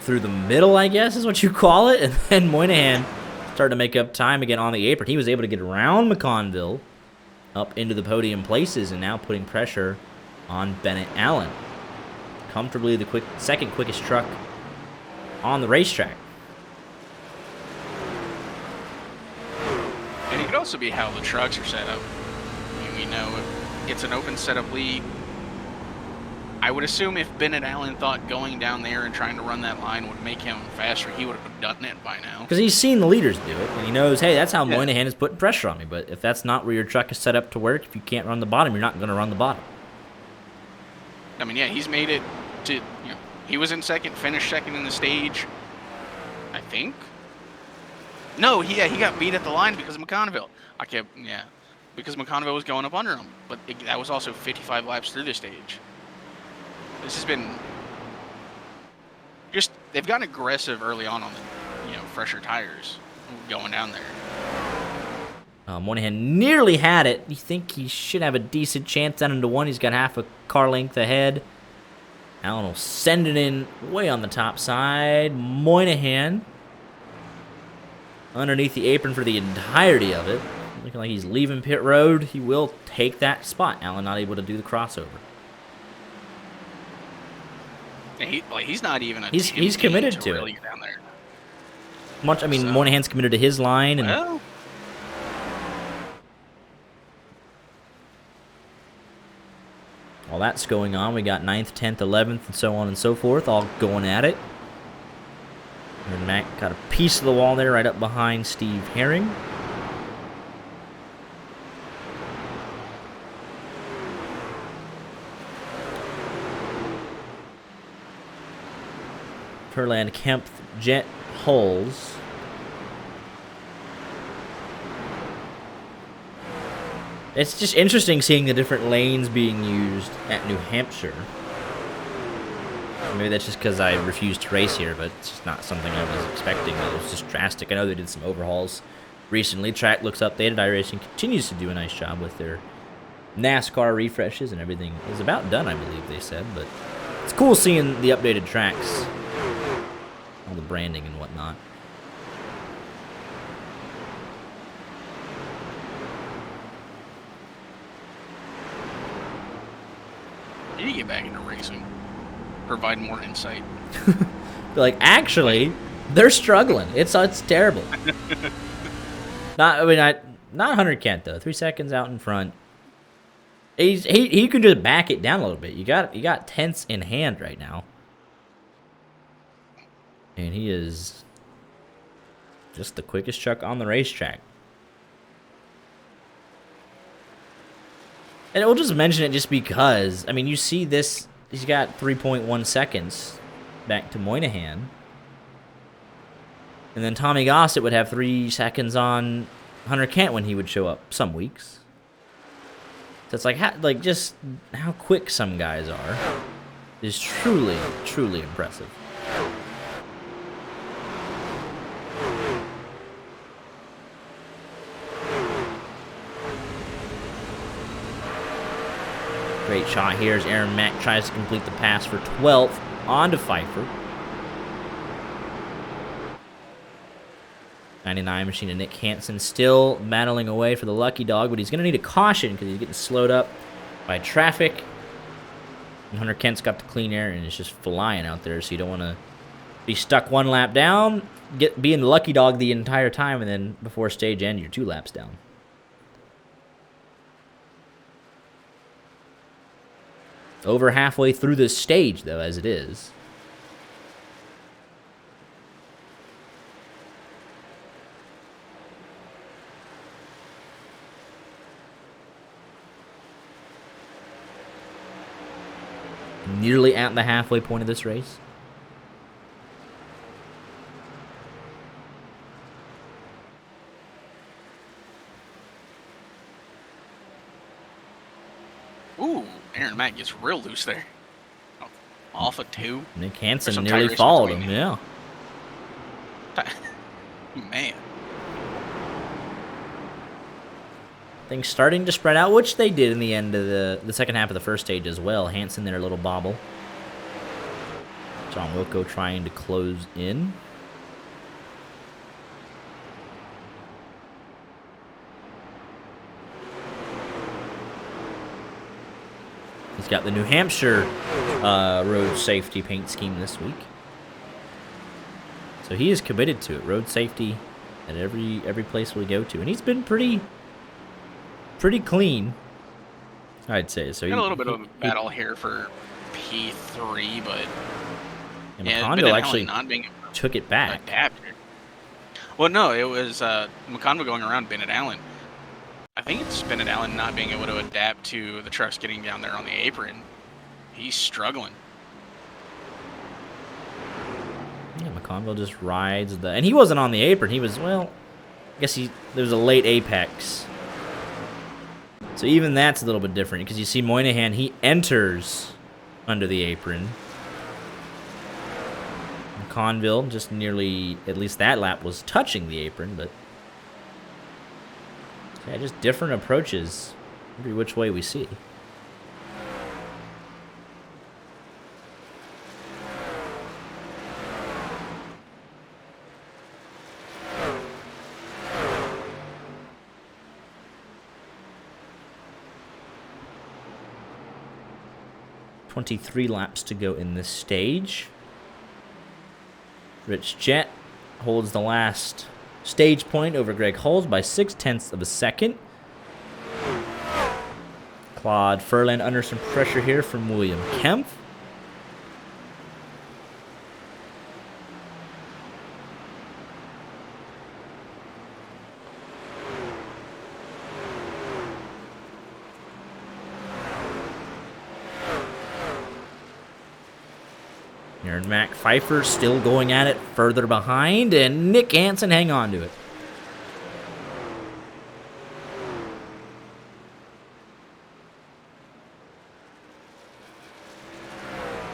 through the middle, I guess is what you call it, and then Moynihan started to make up time again on the apron. He was able to get around McConville up into the podium places and now putting pressure on Bennett Allen. Comfortably the second quickest truck on the racetrack. And it could also be how the trucks are set up. I mean, we know if it's an open setup lead, I would assume if Bennett Allen thought going down there and trying to run that line would make him faster, he would have done it by now. Because he's seen the leaders do it, and he knows, hey, that's how Yeah. Moynihan is putting pressure on me. But if that's not where your truck is set up to work, if you can't run the bottom, you're not going to run the bottom. I mean, yeah, he's made it to, he was in second, finished second in the stage, I think. No, he got beat at the line because of McConneville. Because McConneville was going up under him. But that was also 55 laps through the stage. This has been just, they've gotten aggressive early on the, fresher tires going down there. Moynihan nearly had it. You think he should have a decent chance down into one. He's got half a car length ahead. Allen will send it in way on the top side. Moynihan underneath the apron for the entirety of it. Looking like he's leaving pit road. He will take that spot. Allen not able to do the crossover. He's not even a he's committed to really it. Get down there. Moynihan's committed to his line, and Well, while that's going on, we got 9th, 10th, 11th, and so on and so forth, all going at it. And Mac got a piece of the wall there right up behind Steve Herring. Perland, Kempf, Jet, Hulls. It's just interesting seeing the different lanes being used at New Hampshire. Maybe that's just because I refused to race here, but it's just not something I was expecting. It was just drastic. I know they did some overhauls recently. Track looks updated. iRacing continues to do a nice job with their NASCAR refreshes, and everything is about done, I believe they said. But it's cool seeing the updated tracks, all the branding and whatnot. you need to get back into racing. Provide more insight. Like, actually, they're struggling. It's terrible. Not Hunter Kent though. 3 seconds out in front. He can just back it down a little bit. You got tenths in hand right now, and he is just the quickest truck on the racetrack. And we'll just mention it just because, I mean, you see this, he's got 3.1 seconds back to Moynihan. And then Tommy Gossett would have 3 seconds on Hunter Kent when he would show up some weeks. So it's like just how quick some guys are is truly, truly impressive. Great shot here as Aaron Mack tries to complete the pass for 12th onto Pfeiffer. 99 machine and Nick Hansen still battling away for the lucky dog, but he's going to need a caution because he's getting slowed up by traffic. And Hunter Kent's got the clean air and it's just flying out there, so you don't want to be stuck 1 lap down, being the lucky dog the entire time, and then before stage end, you're 2 laps down. Over halfway through this stage, though, as it is. Nearly at the halfway point of this race. Ooh, Aaron Mack gets real loose there. Off of 2. Nick Hansen nearly followed him, yeah. Man. Things starting to spread out, which they did in the end of the second half of the first stage as well. Hansen there, a little bobble. John Wilco trying to close in. He's got the New Hampshire road safety paint scheme this week. So he is committed to it. Road safety at every place we go to. And he's been pretty clean, I'd say. So Got a little bit of a battle here for P3, but And yeah, McConville Bennett actually Allen not being took it back. adapted. Well, no, it was McConville going around Bennett Allen. I think it's Bennett Allen not being able to adapt to the trucks getting down there on the apron. He's struggling. Yeah, McConville just rides the... And he wasn't on the apron. He was, well... I guess there was a late apex. So even that's a little bit different. Because you see Moynihan, he enters under the apron. McConville just nearly... At least that lap was touching the apron, but... Yeah, just different approaches. Every which way we see. .23 laps to go in this stage. Rich Jett holds the last stage point over Greg Hulls by 0.6 of a second. Claude Furlan under some pressure here from William Kempf. Aaron Mac Pfeiffer still going at it further behind, and Nick Hansen hang on to it.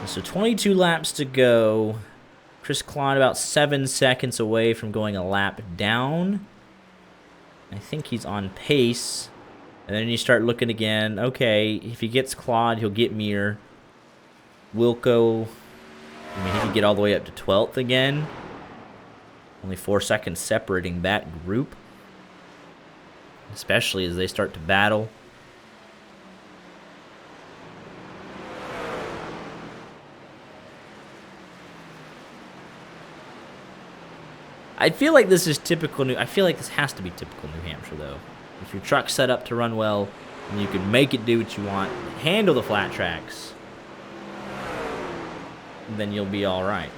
So 22 laps to go. Chris Claude about 7 seconds away from going a lap down. I think he's on pace. And then you start looking again. Okay, if he gets Claude, he'll get Mir. Wilco... I mean, he could get all the way up to 12th again. Only 4 seconds separating that group. Especially as they start to battle. I feel like this is typical I feel like this has to be typical New Hampshire, though. If your truck's set up to run well, and you can make it do what you want, handle the flat tracks, then you'll be all right.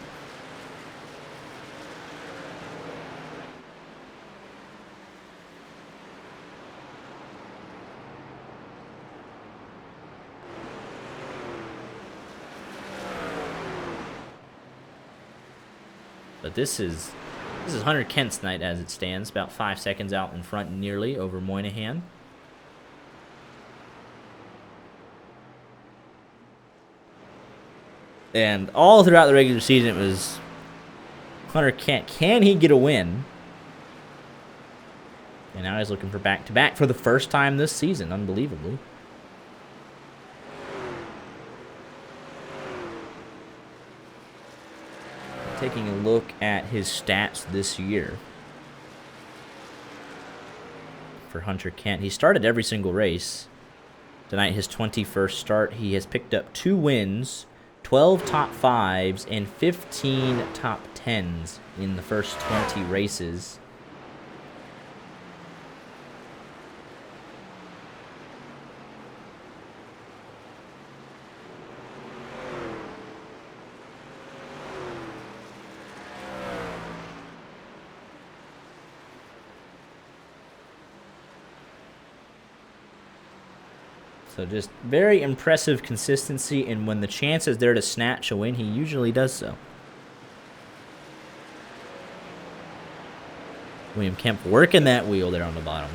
But this is Hunter Kent's night as it stands, about 5 seconds out in front nearly over Moynihan. And all throughout the regular season, it was Hunter Kent. Can he get a win? And now he's looking for back-to-back for the first time this season, unbelievably. Taking a look at his stats this year. For Hunter Kent, he started every single race. Tonight, his 21st start, he has picked up 2 wins, 12 top 5s, and 15 top 10s in the first 20 races. So just very impressive consistency, and when the chance is there to snatch a win, he usually does so. William Kemp working that wheel there on the bottom.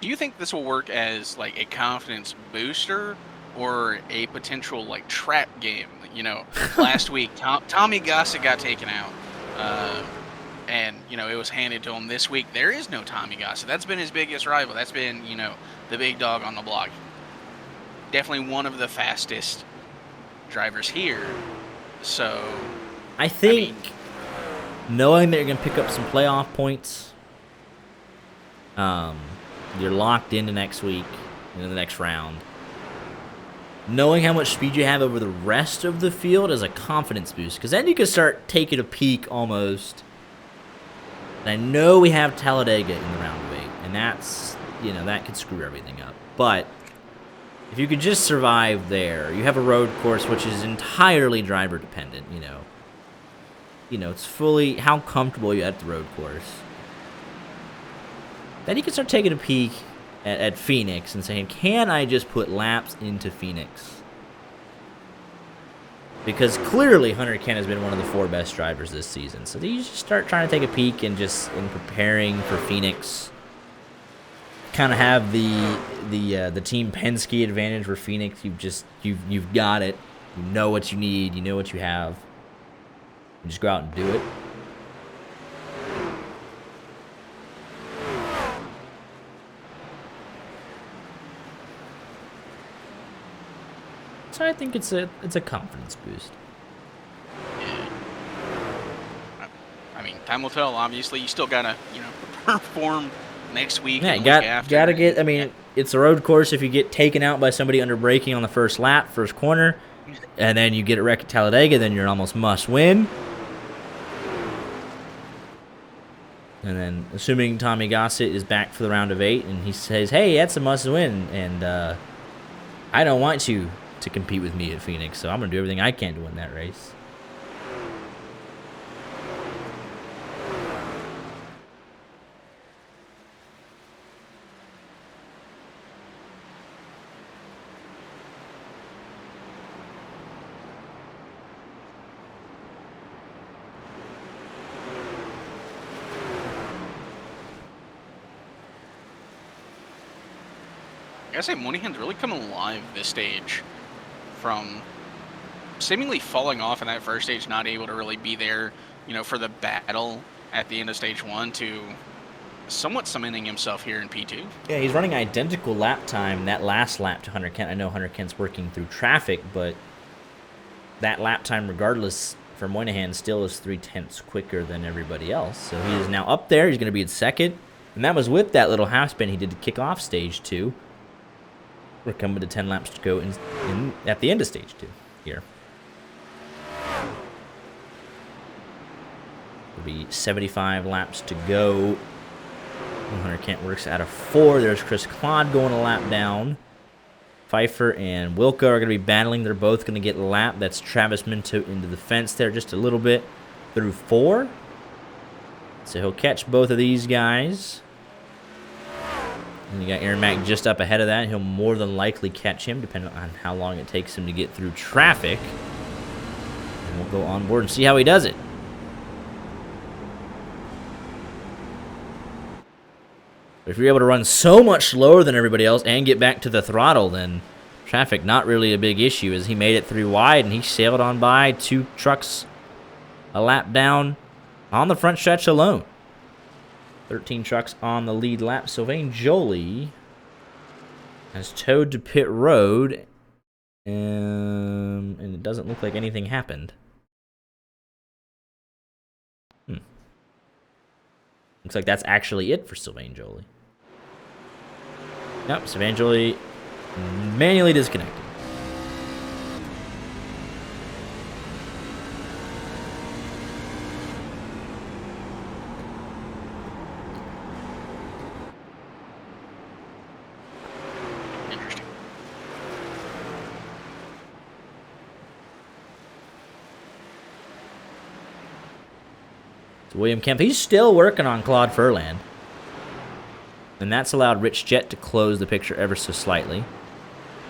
Do you think this will work as like a confidence booster or a potential like trap game? You know, last week Tommy Gossett got taken out, and you know it was handed to him. This week there is no Tommy Gossett. That's been his biggest rival. That's been the big dog on the block. Definitely one of the fastest drivers here. So I think knowing that you're going to pick up some playoff points, you're locked into next week, in the next round. Knowing how much speed you have over the rest of the field is a confidence boost, because then you can start taking a peek almost. And I know we have Talladega in the round of 8, and that's, that could screw everything up. But if you could just survive there, you have a road course which is entirely driver dependent, you know. You know, it's fully how comfortable are you at the road course. Then you can start taking a peek at Phoenix and saying, can I just put laps into Phoenix? Because clearly Hunter Kent has been one of the 4 best drivers this season. So you just start trying to take a peek and just in preparing for Phoenix. Kind of have the Team Penske advantage where Phoenix you've got it. You know what you need, you know what you have. You just go out and do it. So I think it's a confidence boost. Yeah. I mean, time will tell. Obviously, you still gotta perform next week. Yeah, and you the week after. gotta get. I mean, it's a road course. If you get taken out by somebody under braking on the first lap, first corner, and then you get a wreck at Talladega, then you're almost must win. And then, assuming Tommy Gossett is back for the round of 8, and he says, "Hey, that's a must win," and I don't want you to compete with me at Phoenix, so I'm gonna do everything I can to win that race. I gotta say, Moynihan's really come alive this stage. From seemingly falling off in that first stage, not able to really be there, for the battle at the end of stage 1, to somewhat cementing himself here in P2. Yeah, he's running identical lap time that last lap to Hunter Kent. I know Hunter Kent's working through traffic, but that lap time, regardless, for Moynihan still is 3/10 quicker than everybody else. So he is now up there. He's going to be in second. And that was with that little half spin he did to kick off stage 2. We're coming to 10 laps to go in at the end of stage 2 here. There'll be 75 laps to go. Hunter Kent works out of 4. There's Chris Claude going a lap down. Pfeiffer and Wilco are going to be battling. They're both going to get a lap. That's Travis Minto into the fence there just a little bit through 4. So he'll catch both of these guys. And you got Aaron Mack just up ahead of that. He'll more than likely catch him, depending on how long it takes him to get through traffic. And we'll go on board and see how he does it. If you're able to run so much slower than everybody else and get back to the throttle, then traffic not really a big issue, as he made it through wide and he sailed on by 2 trucks a lap down on the front stretch alone. 13 trucks on the lead lap. Sylvain Joly has towed to pit road, and it doesn't look like anything happened. Looks like that's actually it for Sylvain Joly. Nope, Sylvain Joly manually disconnected. William Kemp, he's still working on Claude Furlan. And that's allowed Rich Jett to close the picture ever so slightly.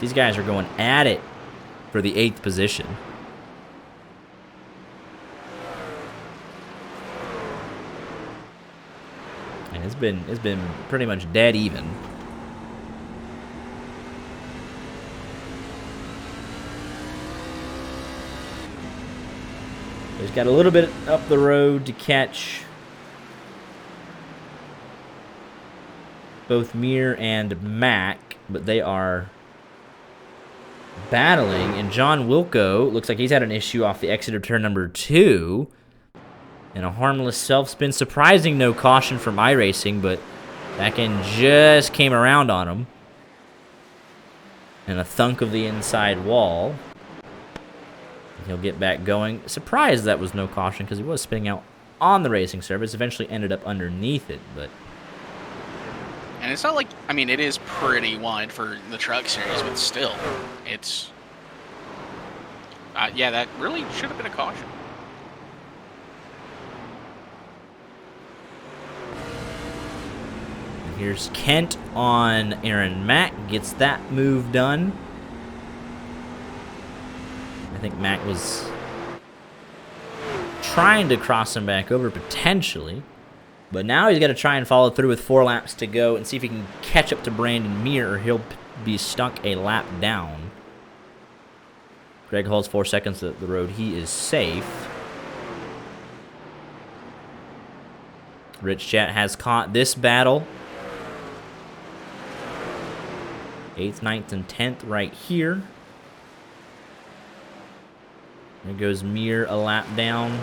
These guys are going at it for the 8th position. And it's been pretty much dead even. He's got a little bit up the road to catch both Mir and Mack, but they are battling. And John Wilco looks like he's had an issue off the exit of turn number 2. And a harmless self-spin. Surprising no caution from iRacing, but back end just came around on him. And a thunk of the inside wall. He'll get back going. Surprised that was no caution because he was spinning out on the racing surface. Eventually ended up underneath it, but And it's not like, I mean, it is pretty wide for the truck series, but still, it's... yeah, that really should have been a caution. Here's Kent on Aaron Mack. Gets that move done. I think Mack was trying to cross him back over, potentially. But now he's got to try and follow through with 4 laps to go and see if he can catch up to Brandon Muir, or he'll be stuck a lap down. Greg holds 4 seconds at the road. He is safe. Rich Chat has caught this battle. 8th, 9th, and 10th right here. There goes Muir a lap down.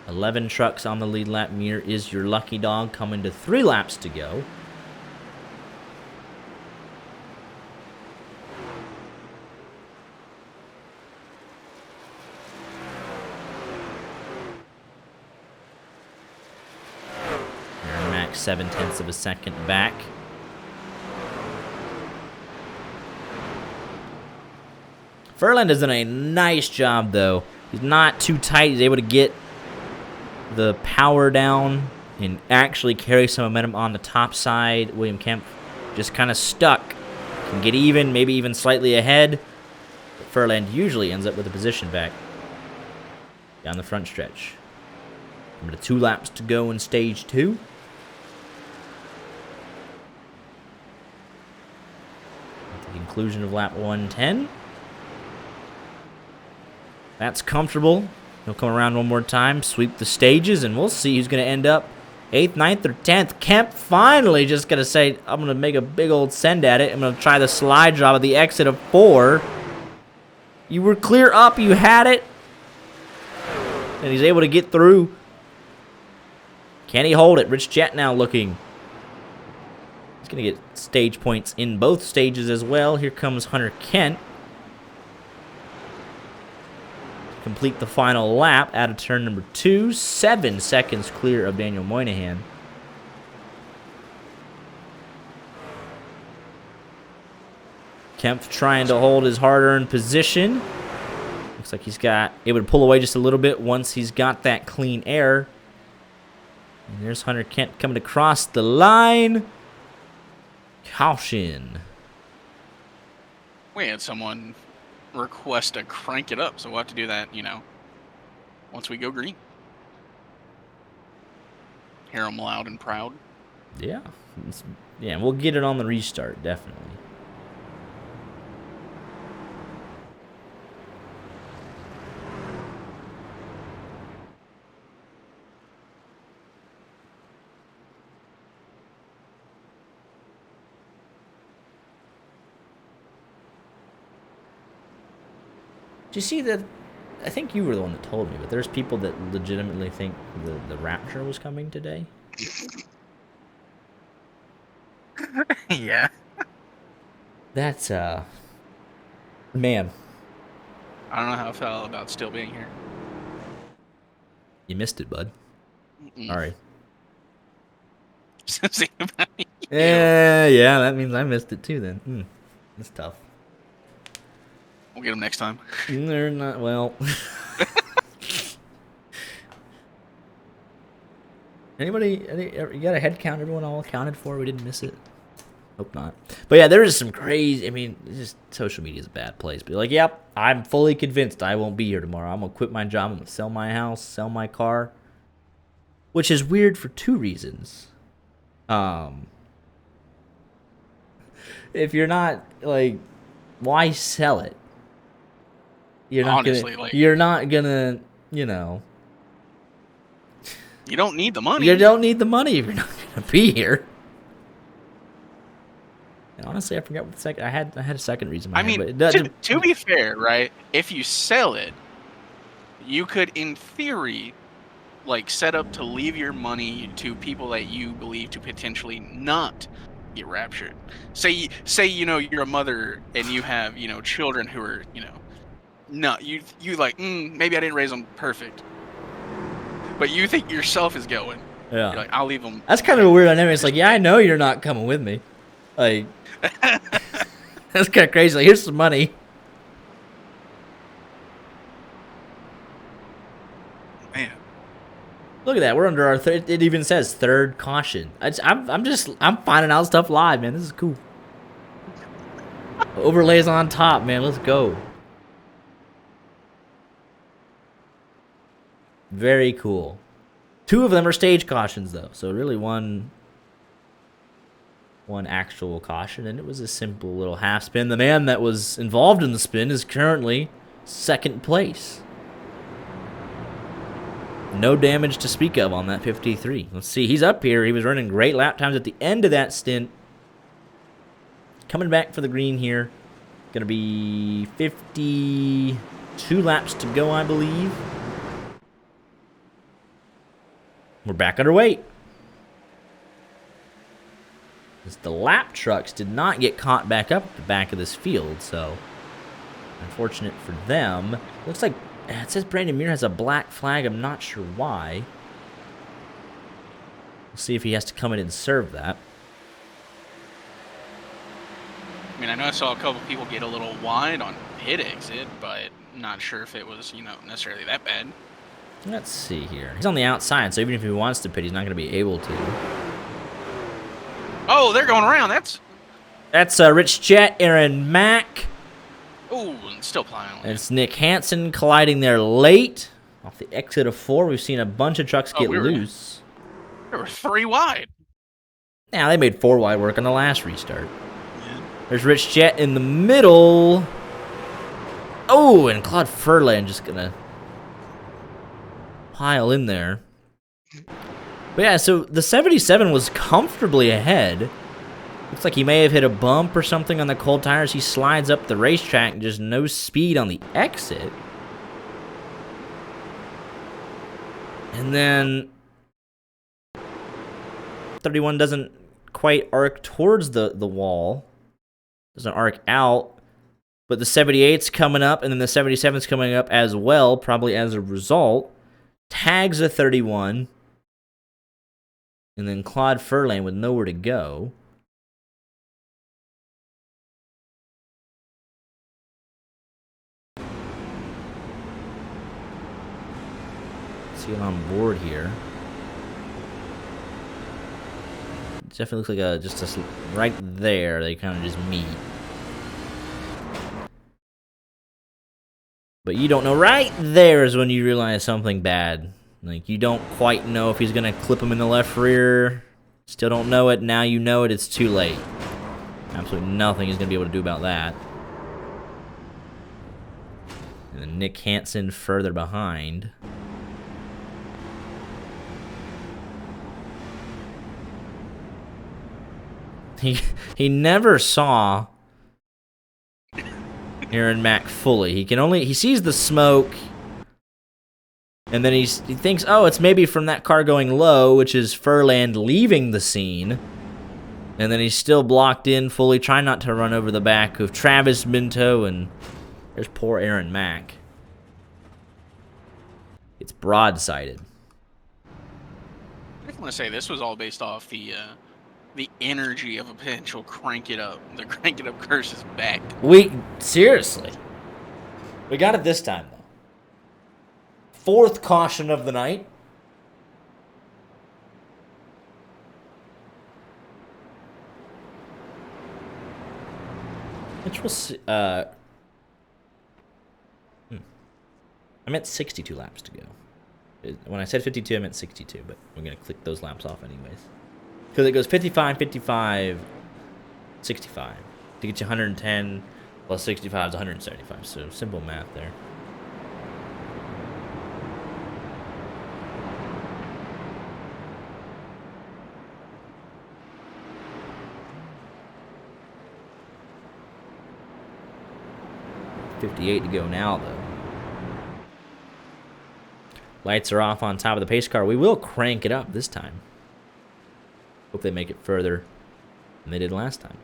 11 trucks on the lead lap. Muir is your lucky dog, coming to 3 laps to go. Aaron Mack 0.7 of a second back. Furland has done a nice job, though. He's not too tight. He's able to get the power down and actually carry some momentum on the top side. William Kemp just kind of stuck. Can get even, maybe even slightly ahead. But Furland usually ends up with a position back down the front stretch. Remember, 2 laps to go in stage 2. At the conclusion of lap 110. That's comfortable. He'll come around one more time, sweep the stages, and we'll see who's going to end up 8th, 9th, or 10th. Kemp finally just going to say, I'm going to make a big old send at it. I'm going to try the slide job at the exit of 4. You were clear up. You had it. And he's able to get through. Can he hold it? Rich Jet now looking. He's going to get stage points in both stages as well. Here comes Hunter Kent. Complete the final lap out of turn number 2. 7 seconds clear of Daniel Moynihan. Kemp trying to hold his hard-earned position. Looks like he's got able to pull away just a little bit once he's got that clean air. And there's Hunter Kent coming across the line. Caution. We had someone request to crank it up, so we'll have to do that, you know, once we go green. Hear them loud and proud. Yeah. Yeah, we'll get it on the restart, definitely. Did you see that? I think you were the one that told me, but there's people that legitimately think the Rapture was coming today. Yeah. That's, man. I don't know how I felt about still being here. You missed it, bud. Sorry. Yeah, that means I missed it too then. That's tough. We'll get them next time. They're not, well. Anybody, you got a head count? Everyone all accounted for? We didn't miss it? Hope not. But yeah, there is some crazy, I mean, just social media is a bad place. But like, yep, I'm fully convinced I won't be here tomorrow. I'm going to quit my job. I'm going to sell my house, sell my car. Which is weird for 2 reasons. If you're not, like, why sell it? You're not Honestly, gonna, like, you're not gonna, you know. You don't need the money. You don't need the money if you're not gonna be here. And honestly, I forgot what the second. I had a second reason. I mean, to be fair, right? If you sell it, you could, in theory, like, set up to leave your money to people that you believe to potentially not get raptured. Say you know, you're a mother and you have, you know, children who are, you know, no, you like, maybe I didn't raise them perfect, but you think yourself is going. Yeah. You're like, I'll leave them. That's kind of a weird dynamic. It's like, yeah, I know you're not coming with me. Like, that's kind of crazy. Like, here's some money. Man. Look at that. We're under our third. It even says third caution. I'm finding out stuff live, man. This is cool. Overlays on top, man. Let's go. Very cool. 2 of them are stage cautions, though. So really one actual caution, and it was a simple little half spin. The man that was involved in the spin is currently 2nd place. No damage to speak of on that 53. Let's see. He's up here. He was running great lap times at the end of that stint. Coming back for the green here. Going to be 52 laps to go, I believe. We're back underway. The lap trucks did not get caught back up at the back of this field, so unfortunate for them. Looks like it says Brandon Muir has a black flag. I'm not sure why. We'll see if he has to come in and serve that. I mean, I know I saw a couple people get a little wide on pit exit, but not sure if it was, necessarily that bad. Let's see here. He's on the outside, so even if he wants to pit, he's not going to be able to. Oh, they're going around. That's Rich Jett, Aaron Mack. Oh, and still plowing. And it's Nick Hansen colliding there late. Off the exit of 4, we've seen a bunch of trucks get loose. There were 3 wide. Now, they made 4 wide work on the last restart. Yeah. There's Rich Jett in the middle. Oh, and Claude Furlan just going to pile in there. But yeah, so the 77 was comfortably ahead. Looks like he may have hit a bump or something on the cold tires. He slides up the racetrack, just no speed on the exit. And then 31 doesn't quite arc towards the wall. Doesn't arc out. But the 78's coming up, and then the 77's coming up as well, probably as a result. Tags a 31. And then Claude Furlan with nowhere to go. See it on board here. It definitely looks like just right there. They kind of just meet. But you don't know. Right there is when you realize something bad. Like, you don't quite know if he's going to clip him in the left rear. Still don't know it. Now you know it. It's too late. Absolutely nothing he's going to be able to do about that. And then Nick Hansen further behind. He never saw Aaron Mack fully. He sees the smoke. And then he thinks, oh, it's maybe from that car going low, which is Furlan leaving the scene. And then he's still blocked in fully, trying not to run over the back of Travis Minto, and there's poor Aaron Mack. It's broadsided. I just want to say this was all based off the energy of a potential crank it up. The crank it up curse is back. Seriously. We got it this time, though. 4th caution of the night. Which was, I meant 62 laps to go. When I said 52, I meant 62, but we're going to click those laps off anyways. Because it goes 55, 55, 65. To get you 110 plus 65 is 175. So simple math there. .58 to go now, though. Lights are off on top of the pace car. We will crank it up this time. Hope they make it further than they did last time.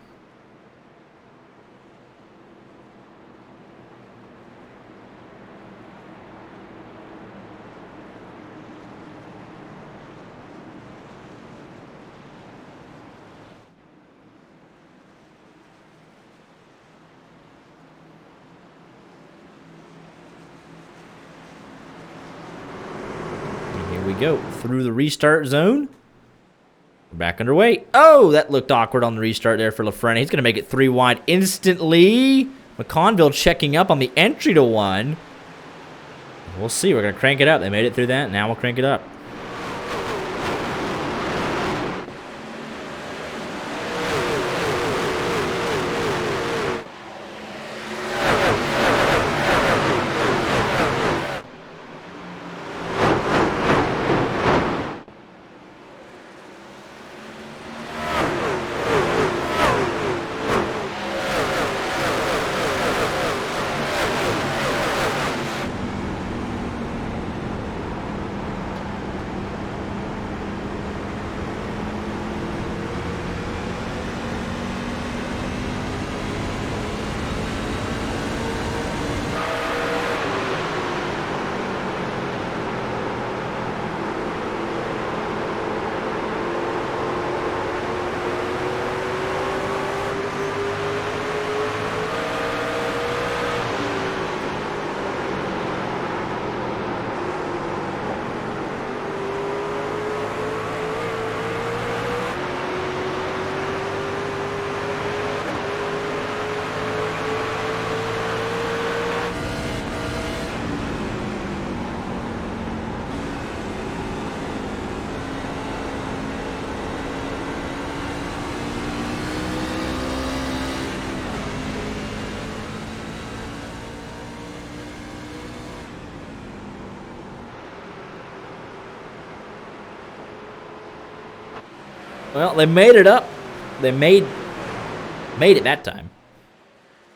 we go through the restart zone. We're back underway. Oh, that looked awkward on the restart there for Lafreniere. He's going to make it 3 wide instantly. McConville checking up on the entry to 1. We'll see. We're going to crank it up. They made it through that. Now we'll crank it up. Well, they made it up. They made it that time.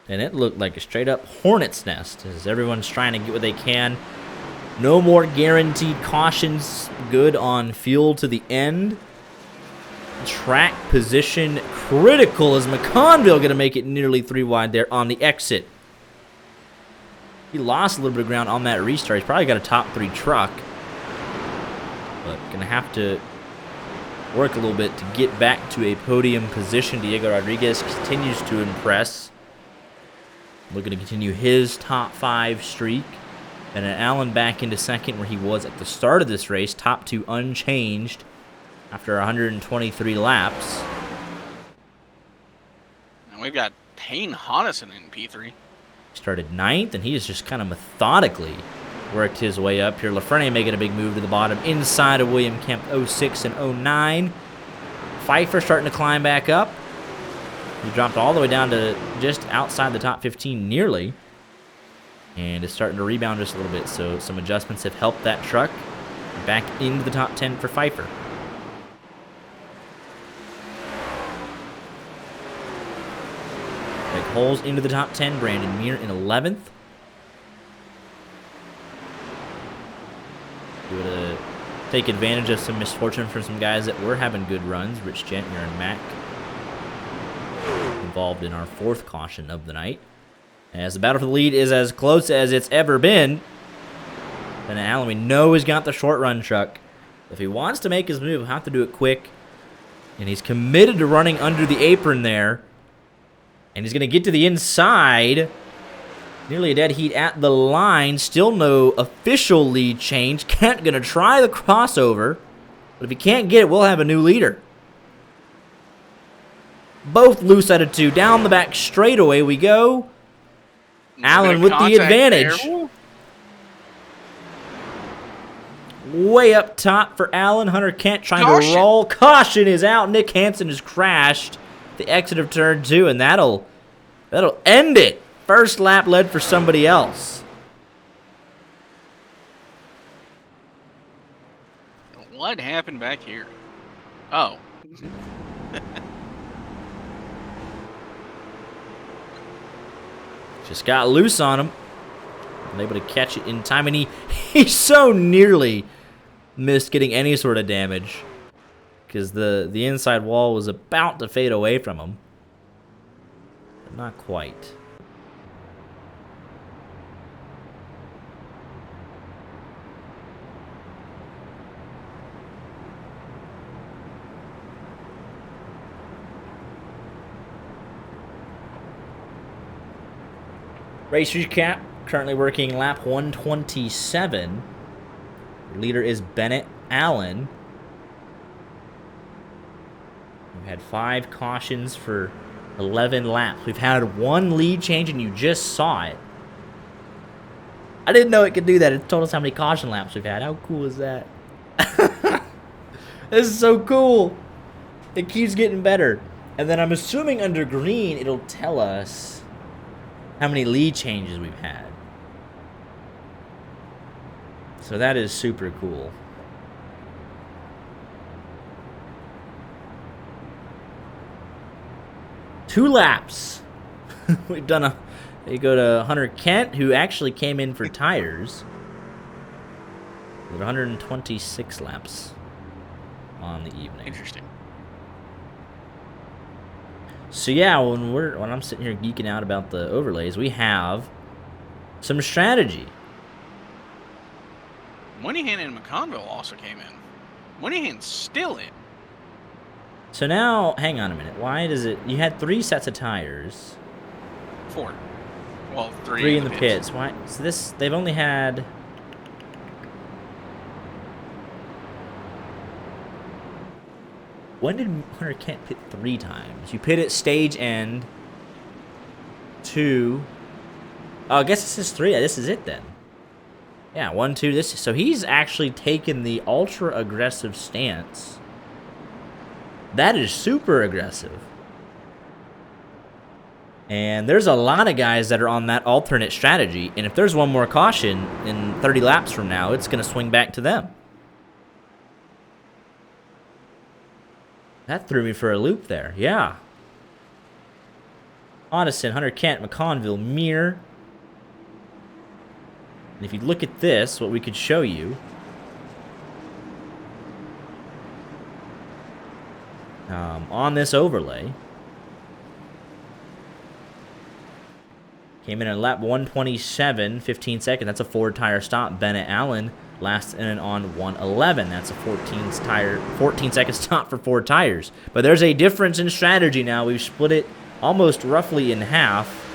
And it looked like a straight-up hornet's nest as everyone's trying to get what they can. No more guaranteed cautions. Good on fuel to the end. Track position critical as McConville going to make it nearly 3 wide there on the exit. He lost a little bit of ground on that restart. He's probably got a top 3 truck. But going to have to work a little bit to get back to a podium position. Diego Rodriguez continues to impress. Looking to continue his top 5 streak. And then Allen back into second where he was at the start of this race. Top 2 unchanged after 123 laps. And we've got Payne Hodison in P3. Started 9th, and he has just kind of methodically worked his way up here. Lafreniere making a big move to the bottom inside of William Kemp 06 and 09. Pfeiffer starting to climb back up. He dropped all the way down to just outside the top 15 nearly. And is starting to rebound just a little bit. So some adjustments have helped that truck back into the top 10 for Pfeiffer. Greg Holes into the top 10. Brandon Muir in 11th. Able to take advantage of some misfortune for some guys that were having good runs. Rich Gentner and Mack involved in our 4th caution of the night. As the battle for the lead is as close as it's ever been. Then Allen, we know he's got the short run truck. If he wants to make his move, he'll have to do it quick. And he's committed to running under the apron there. And he's going to get to the inside. Nearly a dead heat at the line. Still no official lead change. Kent going to try the crossover. But if he can't get it, we'll have a new leader. Both loose out of 2. Down the back straightaway we go. Allen with the advantage. There. Way up top for Allen. Hunter Kent trying to roll. Caution is out. Nick Hansen has crashed the exit of turn 2, and that'll end it. First lap led for somebody else. What happened back here? Oh. Just got loose on him. Unable to catch it in time, and he so nearly missed getting any sort of damage because the inside wall was about to fade away from him. But not quite. Race recap, currently working lap 127. Leader is Bennett Allen. We've had 5 cautions for 11 laps. We've had 1 lead change, and you just saw it. I didn't know it could do that. It told us how many caution laps we've had. How cool is that? This is so cool. It keeps getting better. And then I'm assuming under green, it'll tell us how many lead changes we've had. So that is super cool. Two laps. We've done a... You go to Hunter Kent, who actually came in for tires. With 126 laps on the evening. Interesting. So yeah, when I'm sitting here geeking out about the overlays, we have some strategy. Moynihan and McConville also came in. Moynihan's still in. So now, hang on a minute. Why does it... You had 3 sets of tires. 4. Well, 3 3 in the pits. Why? So this... They've only had... When did Hunter Kent pit 3 times? You pit at stage end. 2. Oh, I guess this is 3. Yeah, this is it then. Yeah, 1, 2. This. So he's actually taken the ultra aggressive stance. That is super aggressive. And there's a lot of guys that are on that alternate strategy. And if there's one more caution in 30 laps from now, it's going to swing back to them. That threw me for a loop there. Yeah. Addison, Hunter Kent, McConville, Mir. And if you look at this, what we could show you. On this overlay. Came in at lap 127, 15 seconds. That's a 4-tire stop. Bennett Allen last in on 111. That's a 14-second stop for 4 tires. But there's a difference in strategy now. We've split it almost roughly in half.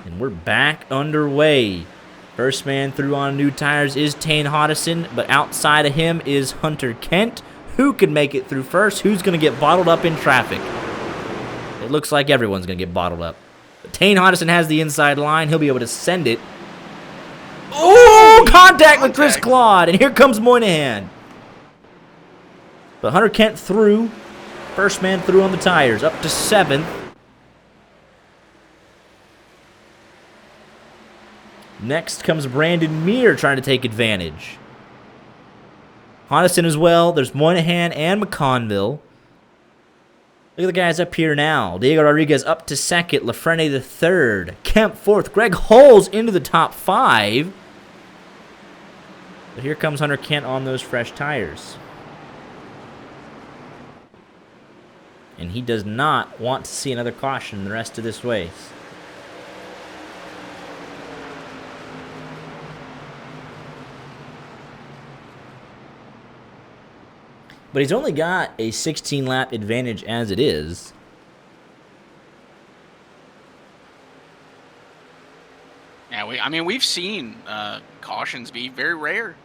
And we're back underway. First man through on new tires is Tane Hodison, but outside of him is Hunter Kent. Who can make it through first? Who's going to get bottled up in traffic? It looks like everyone's going to get bottled up. But Tane Hodison has the inside line. He'll be able to send it. Oh, contact with Chris Claude. And here comes Moynihan. But Hunter Kent through. First man through on the tires. Up to 7th. Next comes Brandon Mir trying to take advantage. Hodison as well. There's Moynihan and McConville. Look at the guys up here now. Diego Rodriguez up to 2nd. Lafrene the 3rd. Kemp 4th. Greg Holes into the top 5. But here comes Hunter Kent on those fresh tires. And he does not want to see another caution the rest of this race. But he's only got a 16-lap advantage as it is. Yeah, we've seen cautions be very rare.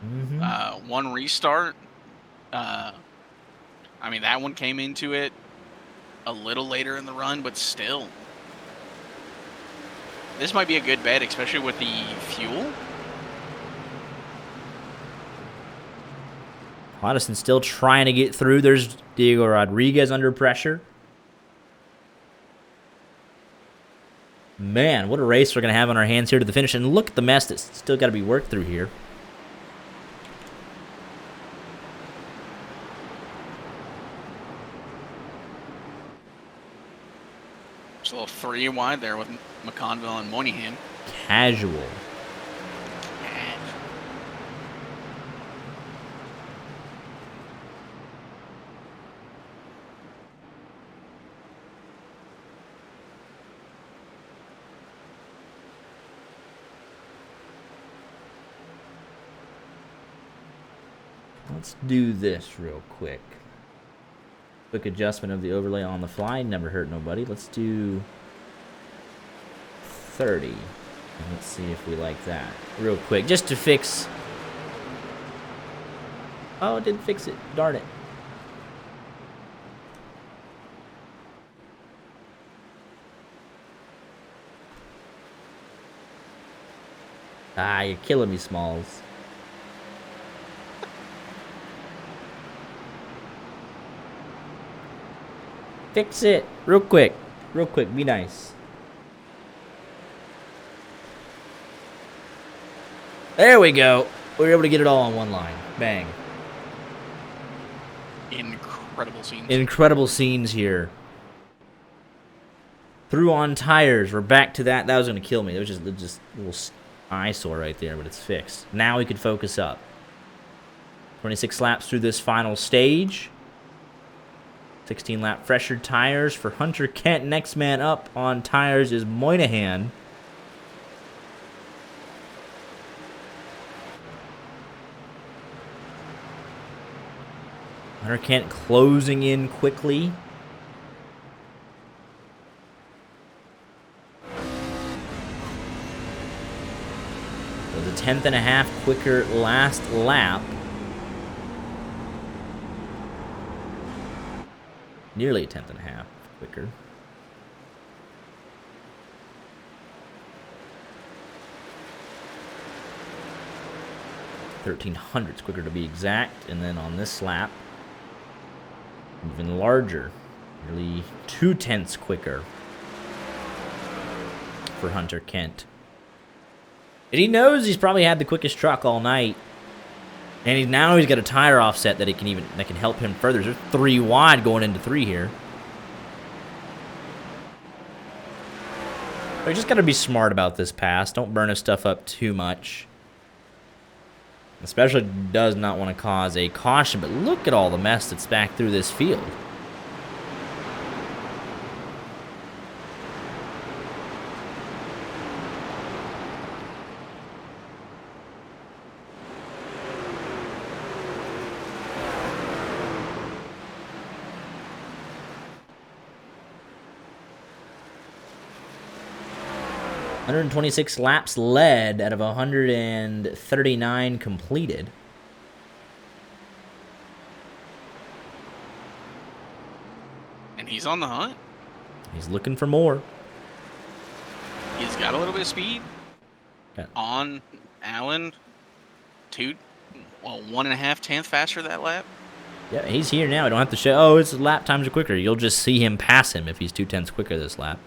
Mm-hmm. One restart. That one came into it a little later in the run, but still. This might be a good bet, especially with the fuel. Hodison still trying to get through. There's Diego Rodriguez under pressure. Man, what a race we're going to have on our hands here to the finish. And look at the mess that's still got to be worked through here. Just a little 3 wide there with McConville and Moynihan. Casual. Let's do this real quick. Quick adjustment of the overlay on the fly. Never hurt nobody. Let's do 30. And let's see if we like that. Real quick. Just to fix Oh, it didn't fix it. Darn it. Ah, you're killing me, Smalls. Fix it. Real quick. Real quick. Be nice. There we go. We were able to get it all on one line. Bang. Incredible scenes. Incredible scenes here. Threw on tires. We're back to that. That was going to kill me. It was just a little eyesore right there, but it's fixed. Now we can focus up. 26 laps through this final stage. 16-lap fresher tires for Hunter Kent. Next man up on tires is Moynihan. Hunter Kent closing in quickly. It was a 10th and a half quicker last lap. Nearly a 10th and a half quicker. $1,300 quicker to be exact. And then on this lap, even larger. Nearly 0.2 quicker for Hunter Kent. And he knows he's probably had the quickest truck all night. And now he's got a tire offset that can help him further. There's 3 wide going into 3 here. But you just got to be smart about this pass. Don't burn his stuff up too much. Especially does not want to cause a caution. But look at all the mess that's back through this field. $126 laps led out of 139 completed. And he's on the hunt. He's looking for more. He's got a little bit of speed. Yeah. On Allen. 1.5 tenths faster that lap. Yeah, he's here now. I don't have to show, oh, his lap times are quicker. You'll just see him pass him if he's 0.2 quicker this lap.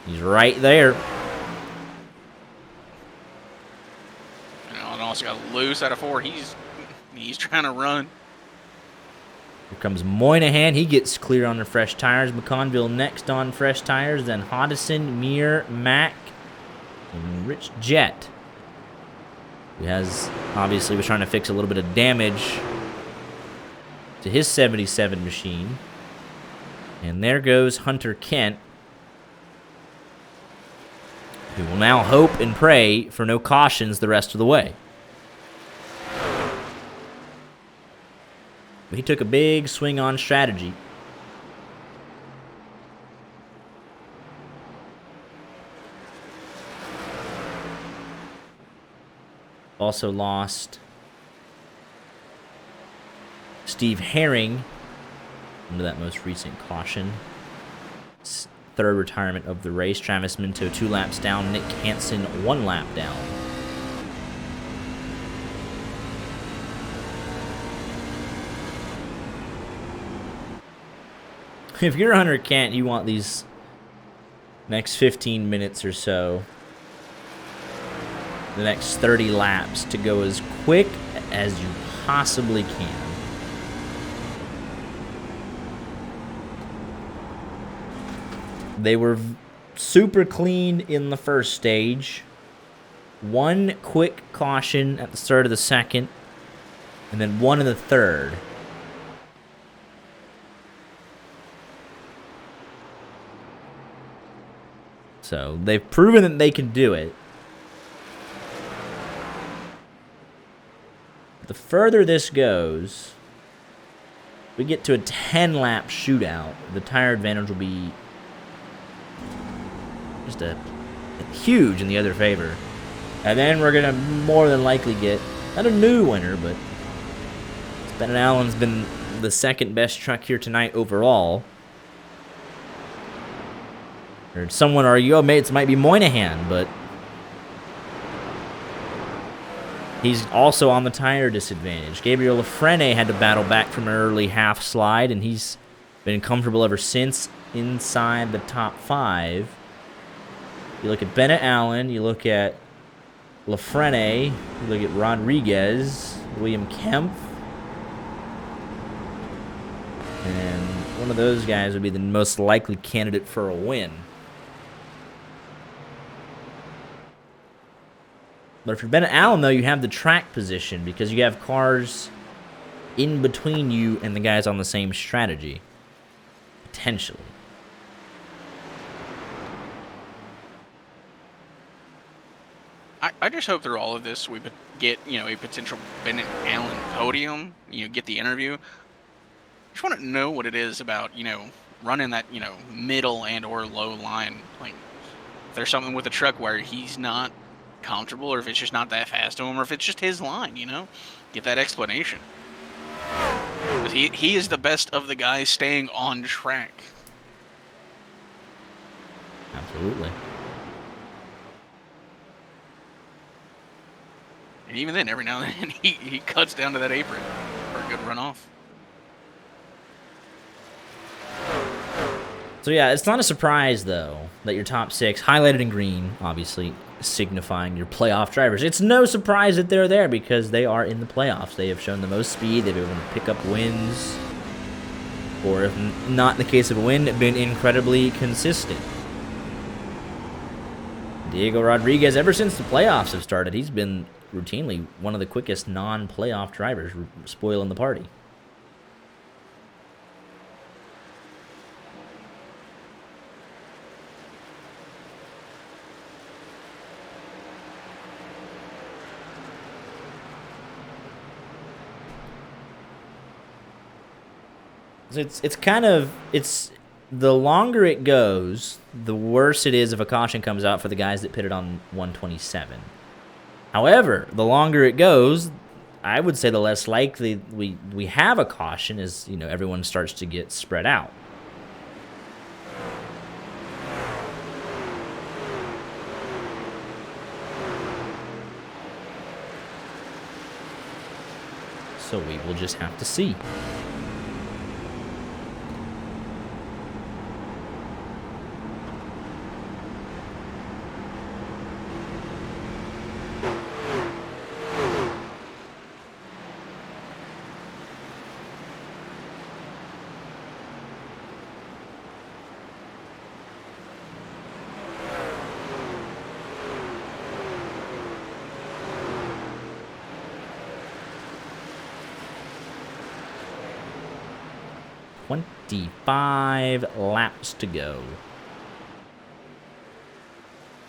He's right there. And also got loose out of 4. He's trying to run. Here comes Moynihan. He gets clear on the fresh tires. McConville next on fresh tires. Then Hodison, Muir, Mack, and Rich Jett. Who obviously was trying to fix a little bit of damage to his 77 machine. And there goes Hunter Kent, who will now hope and pray for no cautions the rest of the way. But he took a big swing on strategy. Also lost Steve Herring under that most recent caution. Third retirement of the race. Travis Minto 2 laps down. Nick Hansen 1 lap down. If you're Hunter Kent, you want these next 15 minutes or so, the next 30 laps, to go as quick as you possibly can. They were super clean in the first stage. 1 quick caution at the start of the second, and then 1 in the third. So they've proven that they can do it. The further this goes, we get to a 10-lap shootout. The tire advantage will be just a huge in the other favor. And then we're going to more than likely get, not a new winner, but Bennett Allen's been the second best truck here tonight overall. Or some would argue, oh, it might be Moynihan, but he's also on the tire disadvantage. Gabriel Lafrene had to battle back from an early half slide, and he's been comfortable ever since inside the top 5. You look at Bennett Allen, you look at Lafrene, you look at Rodriguez, William Kempf, and one of those guys would be the most likely candidate for a win. But if you're Bennett Allen, though, you have the track position because you have cars in between you and the guys on the same strategy. Potentially. I just hope through all of this we would get, a potential Bennett Allen podium, get the interview. I just want to know what it is about, running that, middle and or low line. Like, if there's something with the truck where he's not comfortable, or if it's just not that fast to him, or if it's just his line, get that explanation. He is the best of the guys staying on track. Absolutely. And even then, every now and then, he cuts down to that apron for a good runoff. So yeah, it's not a surprise, though, that your top 6, highlighted in green, obviously signifying your playoff drivers. It's no surprise that they're there because they are in the playoffs. They have shown the most speed. They've been able to pick up wins. Or if not in the case of a win, been incredibly consistent. Diego Rodriguez, ever since the playoffs have started, he's been routinely one of the quickest non-playoff drivers, spoiling the party. It's the longer it goes, the worse it is if a caution comes out for the guys that pitted on 127. However, the longer it goes, I would say the less likely we have a caution as, everyone starts to get spread out. So we will just have to see. Five laps to go.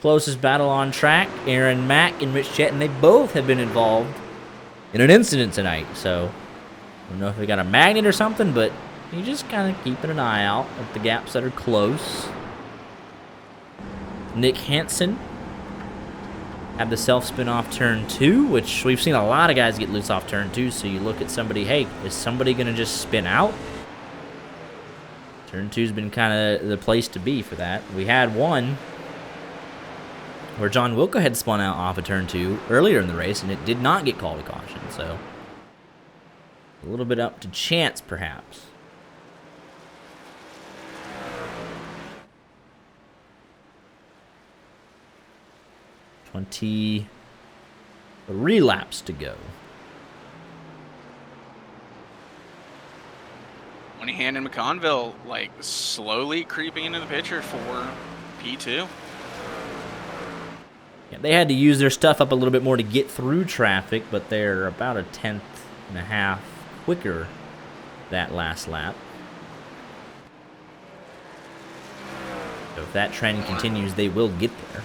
Closest battle on track, Aaron Mack and Rich Chet, and they both have been involved in an incident tonight. So, I don't know if they got a magnet or something, but you just kind of keeping an eye out at the gaps that are close. Nick Hansen had the self-spin off turn 2, which we've seen a lot of guys get loose off turn 2, so you look at somebody, hey, is somebody going to just spin out? Turn 2's been kind of the place to be for that. We had one where John Wilco had spun out off of turn 2 earlier in the race, and it did not get called a caution, so a little bit up to chance, perhaps. Three laps to go. Moynihan and McConville, slowly creeping into the picture for P2. Yeah, they had to use their stuff up a little bit more to get through traffic, but they're about a tenth and a half quicker that last lap. So if that trend continues, they will get there.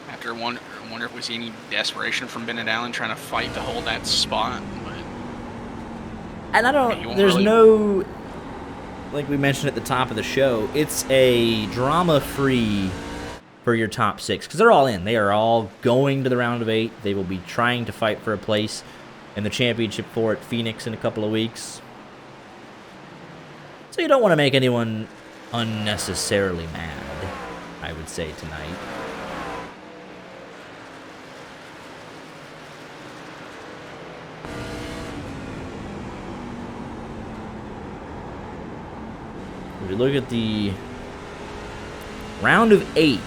After I wonder if we see any desperation from Bennett Allen trying to fight to hold that spot. And there's no, like we mentioned at the top of the show, it's a drama-free for your top 6, because they're all in. They are all going to the round of 8. They will be trying to fight for a place. and the championship 4 at Phoenix in a couple of weeks. So you don't want to make anyone unnecessarily mad, I would say, tonight. If you look at the round of 8,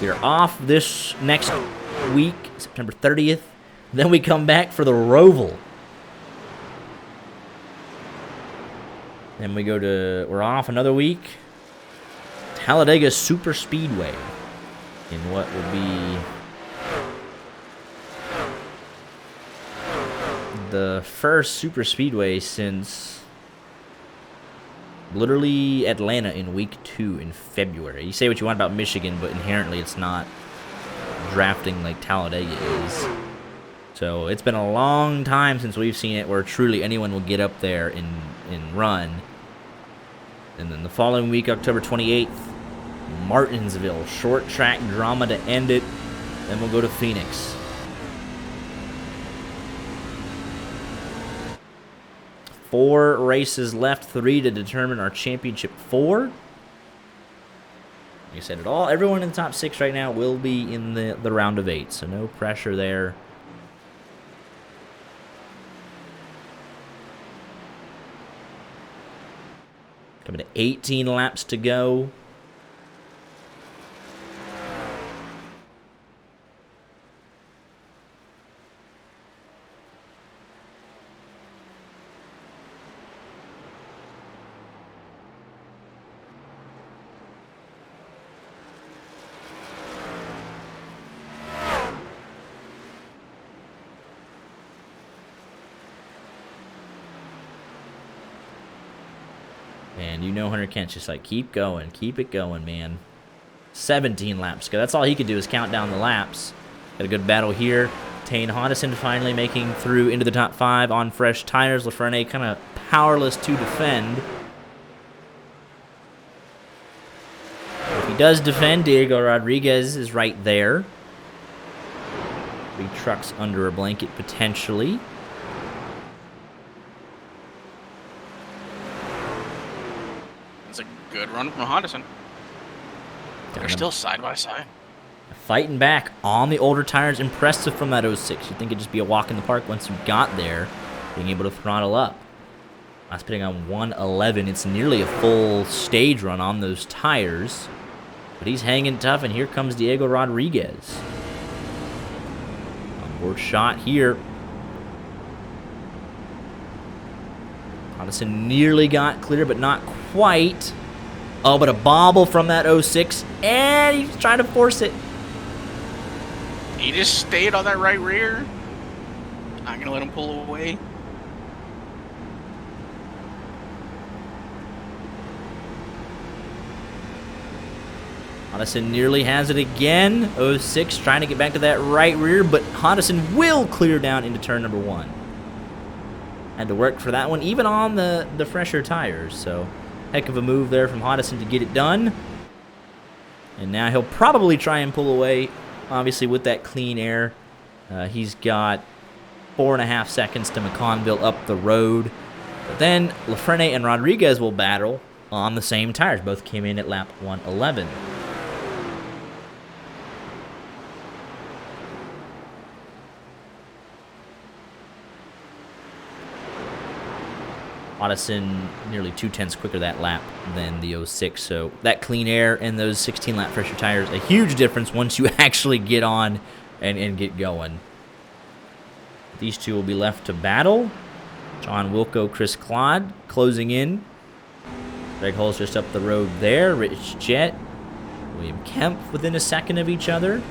we're off this next week, September 30th. Then we come back for the Roval. Then we're off another week. Talladega Super Speedway in what will be the first Super Speedway since literally Atlanta in week 2 in February. You say what you want about Michigan, but inherently it's not drafting like Talladega is. So it's been a long time since we've seen it where truly anyone will get up there and run. And then the following week, October 28th, Martinsville, short track drama to end it. Then we'll go to Phoenix. Four races left, 3 to determine our championship 4. Like I said, everyone in the top 6 right now will be in the round of 8, so no pressure there. Coming to 18 laps to go. And you know Hunter Kent's just like, keep going, keep it going, man. 17 laps to go. That's all he could do is count down the laps. Got a good battle here. Tane Hodison finally making through into the top 5 on fresh tires. Lafreniere kind of powerless to defend. If he does defend, Diego Rodriguez is right there. 3 trucks under a blanket potentially. Good run from Hodison. They're still side by side. Fighting back on the older tires. Impressive from that 06. You'd think it'd just be a walk in the park once you got there. Being able to throttle up. Last pitting on 111. It's nearly a full stage run on those tires. But he's hanging tough, and here comes Diego Rodriguez. Onboard shot here. Hodison nearly got clear, but not quite. Oh, but a bobble from that 06, and he's trying to force it. He just stayed on that right rear. Not going to let him pull away. Hodison nearly has it again. 06 trying to get back to that right rear, but Hodison will clear down into turn number 1. Had to work for that one, even on the fresher tires, so... Heck of a move there from Hodison to get it done. And now he'll probably try and pull away, obviously, with that clean air. He's got 4.5 seconds to McConville up the road. But then Lafreniere and Rodriguez will battle on the same tires. Both came in at lap 111. Hodison nearly 2/10 quicker that lap than the 06. So that clean air and those 16-lap fresher tires, a huge difference once you actually get on and get going. These two will be left to battle. John Wilco, Chris Claude closing in. Greg Hull's just up the road there. Rich Jett, William Kemp within a second of each other.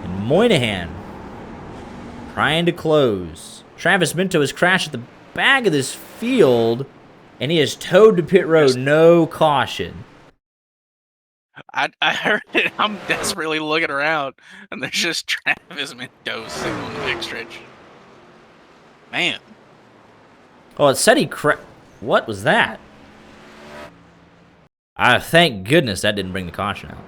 And Moynihan trying to close. Travis Minto has crashed at the back of this field, and he is towed to pit road. No caution. I heard it. I'm desperately looking around, and there's just Travis Minto sitting on the backstretch. Man. Oh, it said he What was that? Thank goodness that didn't bring the caution out.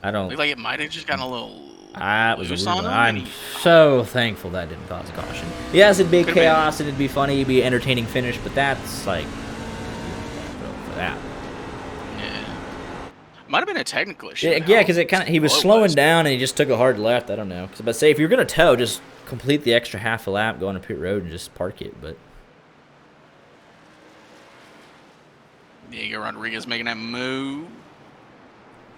I don't... Looked like it might have just gotten a little That was a loose weird on one. him, and I'm so thankful that didn't cause a caution. Yes, it'd be Could've chaos and it'd be funny, it'd be an entertaining finish, but that's like for that. Yeah. Might have been a technical issue. Yeah, because it kind of he was Well, it slowing was. down and he just took a hard left. I don't know. But say if you're gonna tow, just complete the extra half a lap, go on a pit road, and just park it. But Diego Rodriguez making that move.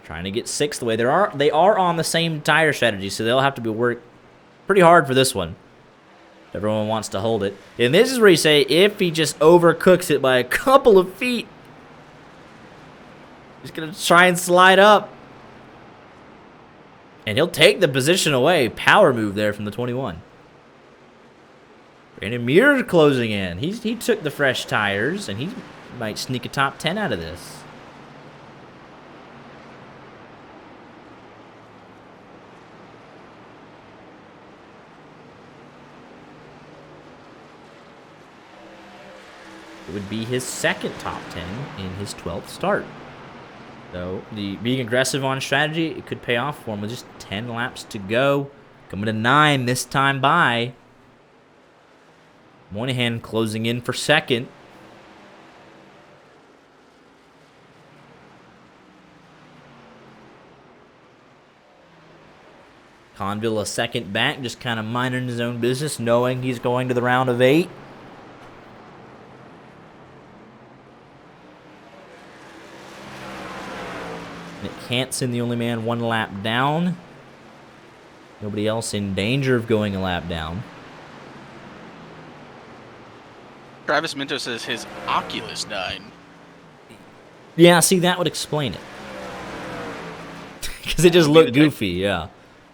trying to get sixth away. They are on the same tire strategy, so they'll have to be work pretty hard for this one. Everyone wants to hold it. And this is where you say if he just overcooks it by a couple of feet, he's going to try and slide up. And he'll take the position away. Power move there from the 21. Brandon Muir closing in. He took the fresh tires, and he might sneak a top 10 out of this. It would be his second top 10 in his 12th start. So, being aggressive on strategy, it could pay off for him with just 10 laps to go. Coming to 9 this time by. Moynihan closing in for second. Conville a second back, just kind of minding his own business, knowing he's going to the round of 8. Hansen, the only man 1 lap down. Nobody else in danger of going a lap down. Travis Minto says his Oculus died. Yeah, see, that would explain it. Because it just looked goofy, yeah.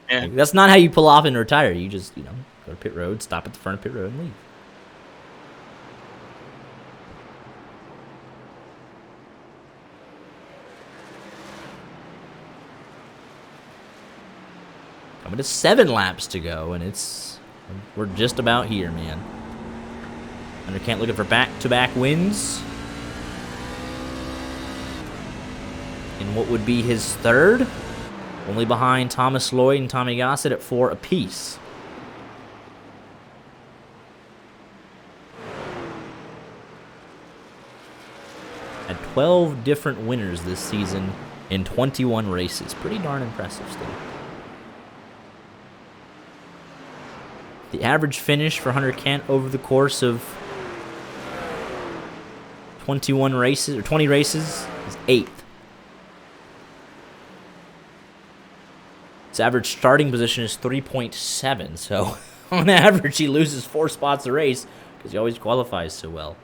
Yeah. That's not how you pull off and retire. You just, go to pit road, stop at the front of pit road, and leave. Coming to 7 laps to go, and we're just about here, man. Undercant looking for back-to-back wins. In what would be his third. Only behind Thomas Lloyd and Tommy Gossett at 4 apiece. Had 12 different winners this season in 21 races. Pretty darn impressive still. The average finish for Hunter Kent over the course of 21 races, or 20 races, is 8th. His average starting position is 3.7, so on average he loses 4 spots a race because he always qualifies so well.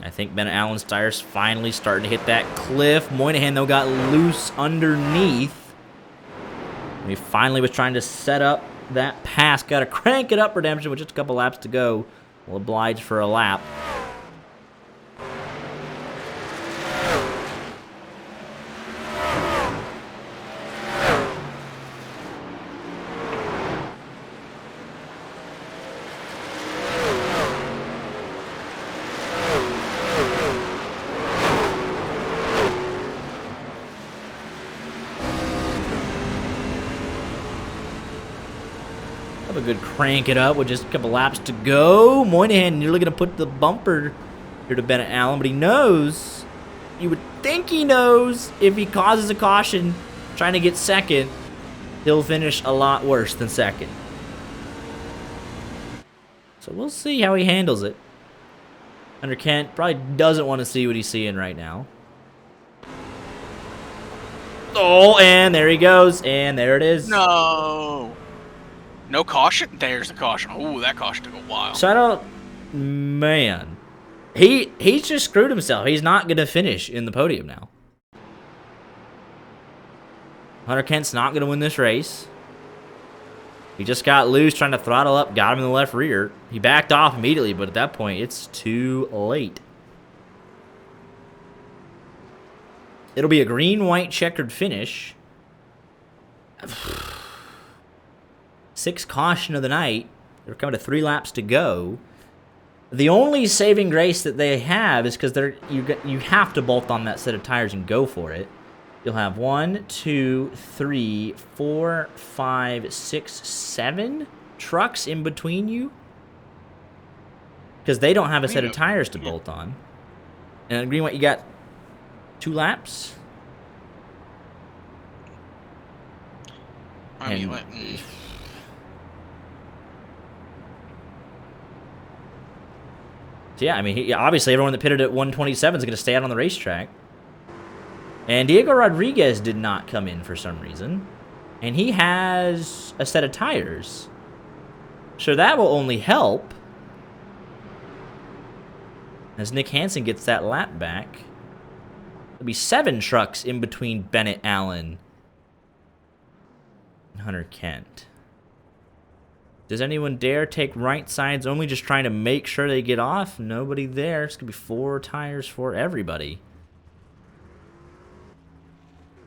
I think Ben Allen's tires finally starting to hit that cliff. Moynihan, though, got loose underneath. And he finally was trying to set up that pass. Got to crank it up, Redemption, with just a couple laps to go. Will oblige for a lap. Have a good crank it up with just a couple laps to go. Moynihan nearly going to put the bumper here to Bennett Allen, but he knows, you would think he knows, if he causes a caution trying to get second, he'll finish a lot worse than second. So we'll see how he handles it. Hunter Kent probably doesn't want to see what he's seeing right now. Oh, and there he goes, and there it is. No. No caution? There's the caution. Oh, that caution took a while. So I don't... Man. He's just screwed himself. He's not going to finish in the podium now. Hunter Kent's not going to win this race. He just got loose trying to throttle up, got him in the left rear. He backed off immediately, but at that point, it's too late. It'll be a green-white checkered finish. 6th caution of the night. They're coming to 3 laps to go. The only saving grace that they have is because you have to bolt on that set of tires and go for it. You'll have 1, 2, 3, 4, 5, 6, 7 trucks in between you. Because they don't have a set of tires to bolt on. And green white, you got 2 laps. I mean, so yeah, I mean, obviously everyone that pitted at 127 is going to stay out on the racetrack. And Diego Rodriguez did not come in for some reason. And he has a set of tires. So that will only help. As Nick Hansen gets that lap back. There'll be 7 trucks in between Bennett Allen and Hunter Kent. Does anyone dare take right sides only, just trying to make sure they get off? Nobody there. It's going to be 4 tires for everybody.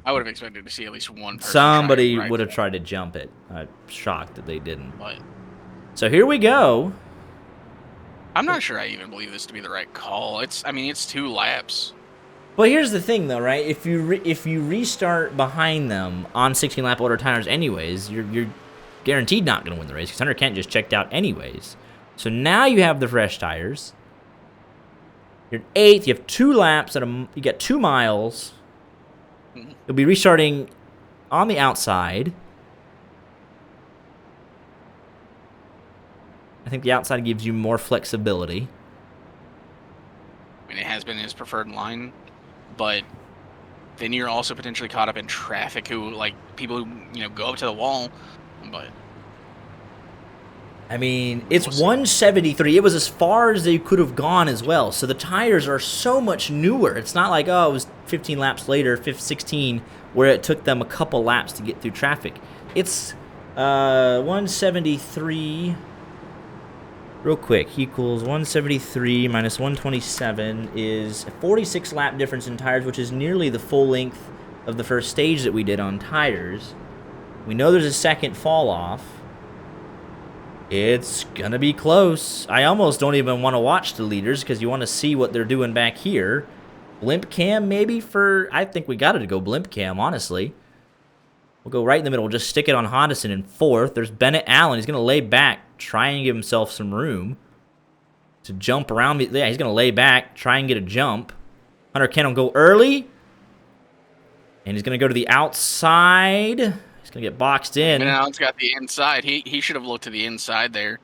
I would have expected to see at least one person. Somebody would have tried to jump it. I'm shocked that they didn't. But so here we go. I'm not sure I even believe this to be the right call. I mean, it's 2 laps. Well, here's the thing, though, right? If you restart behind them on 16-lap order tires anyways, you're guaranteed not going to win the race because Hunter Kent just checked out anyways. So now you have the fresh tires. You're in 8th. You have 2 laps. You got 2 miles. You'll be restarting on the outside. I think the outside gives you more flexibility. I mean, it has been his preferred line, but then you're also potentially caught up in traffic people who, go up to the wall, but... I mean, it's 173. It was as far as they could have gone as well. So the tires are so much newer. It's not like, oh, it was 15 laps later, 16, where it took them a couple laps to get through traffic. It's 173, real quick, equals 173 minus 127 is a 46 lap difference in tires, which is nearly the full length of the first stage that we did on tires. We know there's a second fall off. It's gonna be close. I almost don't even want to watch the leaders because you want to see what they're doing back here. Blimp cam maybe I think we got to go blimp cam, honestly. We'll go right in the middle. We'll just stick it on Hodgson in 4th. There's Bennett Allen. He's gonna lay back, try and give himself some room to jump around. Yeah, he's gonna lay back, try and get a jump. Hunter Kent will go early. And he's gonna go to the outside. He's going to get boxed in. And now it's got the inside. He should have looked to the inside there.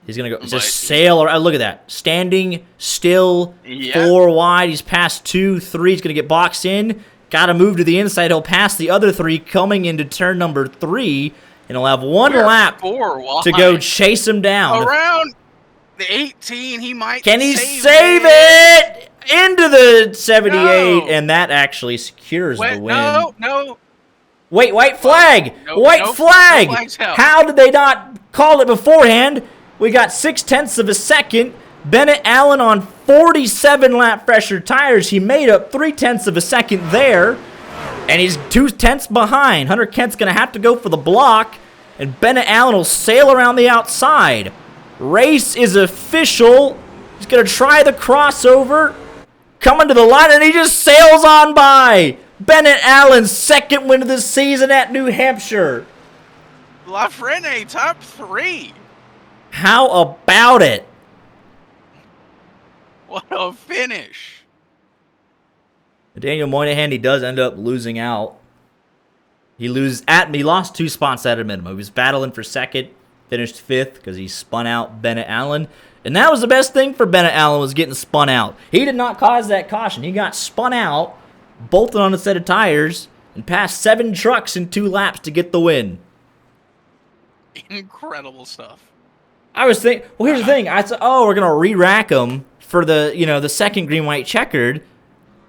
He's going to go just sail around. Look at that. Standing still, 4 wide. He's past 2, 3. He's going to get boxed in. Got to move to the inside. He'll pass the other 3 coming into turn number 3. And he'll have 1 lap to go chase him down. Around the 18, he might Can he save it? Into the 78. No. And that actually secures the win. No. Wait, white flag! White flag! How did they not call it beforehand? We got 0.6 of a second. Bennett Allen on 47 lap fresher tires. He made up 0.3 of a second there. And he's 0.2 behind. Hunter Kent's going to have to go for the block. And Bennett Allen will sail around the outside. Race is official. He's going to try the crossover. Coming to the line, and he just sails on by. Bennett Allen's 2nd win of the season at New Hampshire. Lafreniere, top 3. How about it? What a finish. Daniel Moynihan, he does end up losing out. He lost 2 spots at a minimum. He was battling for 2nd, finished 5th because he spun out Bennett Allen. And that was the best thing for Bennett Allen, was getting spun out. He did not cause that caution. He got spun out, bolted on a set of tires, and passed 7 trucks in 2 laps to get the win. Incredible stuff. I was thinking, well, here's the thing. I said, oh, we're going to re-rack him for the, the second green-white checkered,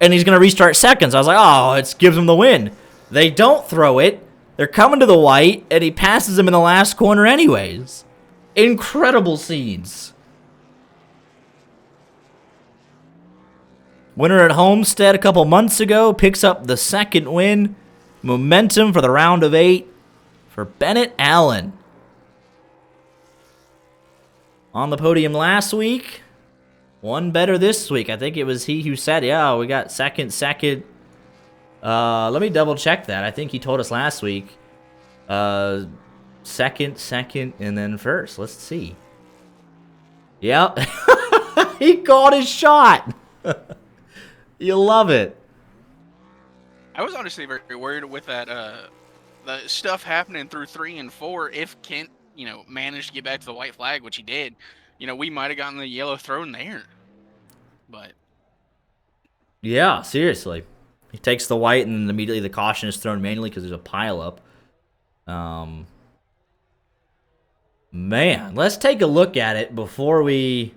and he's going to restart seconds. I was like, oh, it gives him the win. They don't throw it. They're coming to the white, and he passes him in the last corner anyways. Incredible scenes. Winner at Homestead a couple months ago picks up the 2nd win. Momentum for the round of 8 for Bennett Allen. On the podium last week, One better this week. I think it was he who said, yeah, we got second. Let me double check that. I think he told us last week. Second, and then first. Let's see. Yep. He called his shot. You love it. I was honestly very worried with that the stuff happening through 3 and 4. If Kent, managed to get back to the white flag, which he did, we might have gotten the yellow thrown there. But yeah, seriously. He takes the white, and then immediately the caution is thrown manually because there's a pileup. Man, let's take a look at it before we...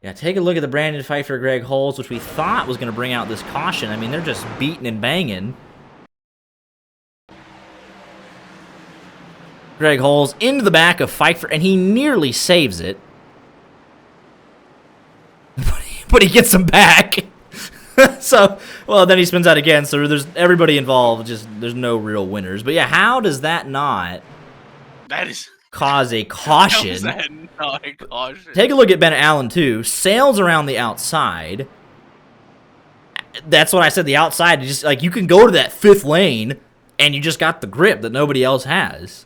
Yeah, take a look at the Brandon Pfeiffer Greg Holes, which we thought was going to bring out this caution. I mean, they're just beating and banging. Greg Holes into the back of Pfeiffer, and he nearly saves it. But he gets him back. So, well, then he spins out again, so there's everybody involved. Just there's no real winners. But yeah, how does that not cause a caution? How is that not a caution? Take a look at Bennett Allen, too. Sails around the outside. That's what I said, the outside. Just like you can go to that fifth lane, and you just got the grip that nobody else has.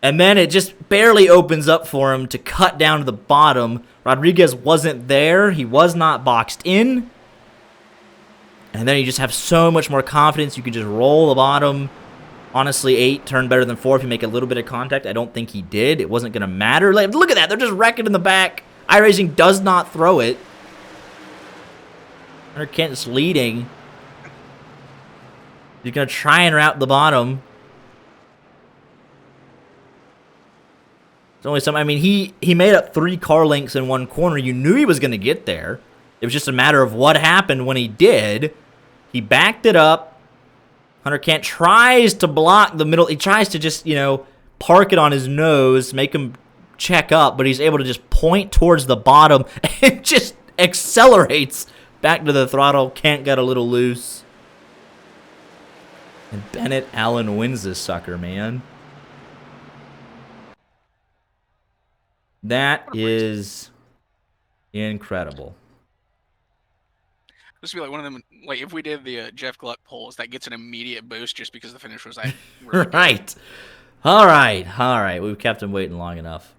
And then it just barely opens up for him to cut down to the bottom. Rodriguez wasn't there. He was not boxed in. And then you just have so much more confidence. You can just roll the bottom. Honestly, 8 turned better than 4 if you make a little bit of contact. I don't think he did. It wasn't going to matter. Like, look at that. They're just wrecking in the back. iRacing does not throw it. Hunter Kent's leading. He's going to try and route the bottom. It's only some. I mean, he made up 3 car lengths in one corner. You knew he was going to get there. It was just a matter of what happened when he did. He backed it up. Hunter Kent tries to block the middle. He tries to just, park it on his nose, make him check up, but he's able to just point towards the bottom and just accelerates back to the throttle. Kent got a little loose. And Bennett Allen wins this sucker, man. That is incredible. This would be like one of them. Like if we did the Jeff Gluck polls, that gets an immediate boost just because the finish was that. Really right. All right. We've kept him waiting long enough.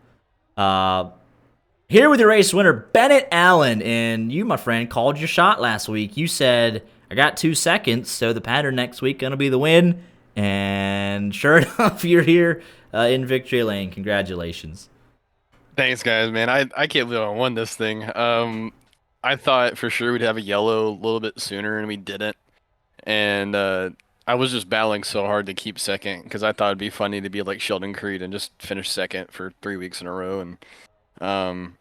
Here with your race winner, Bennett Allen, and you, my friend, called your shot last week. You said I got 2 seconds, so the pattern next week gonna be the win. And sure enough, you're here in victory lane. Congratulations. Thanks, guys, man. I can't believe I won this thing. I thought for sure we'd have a yellow a little bit sooner, and we didn't. And I was just battling so hard to keep second because I thought it'd be funny to be like Sheldon Creed and just finish second for 3 weeks in a row. And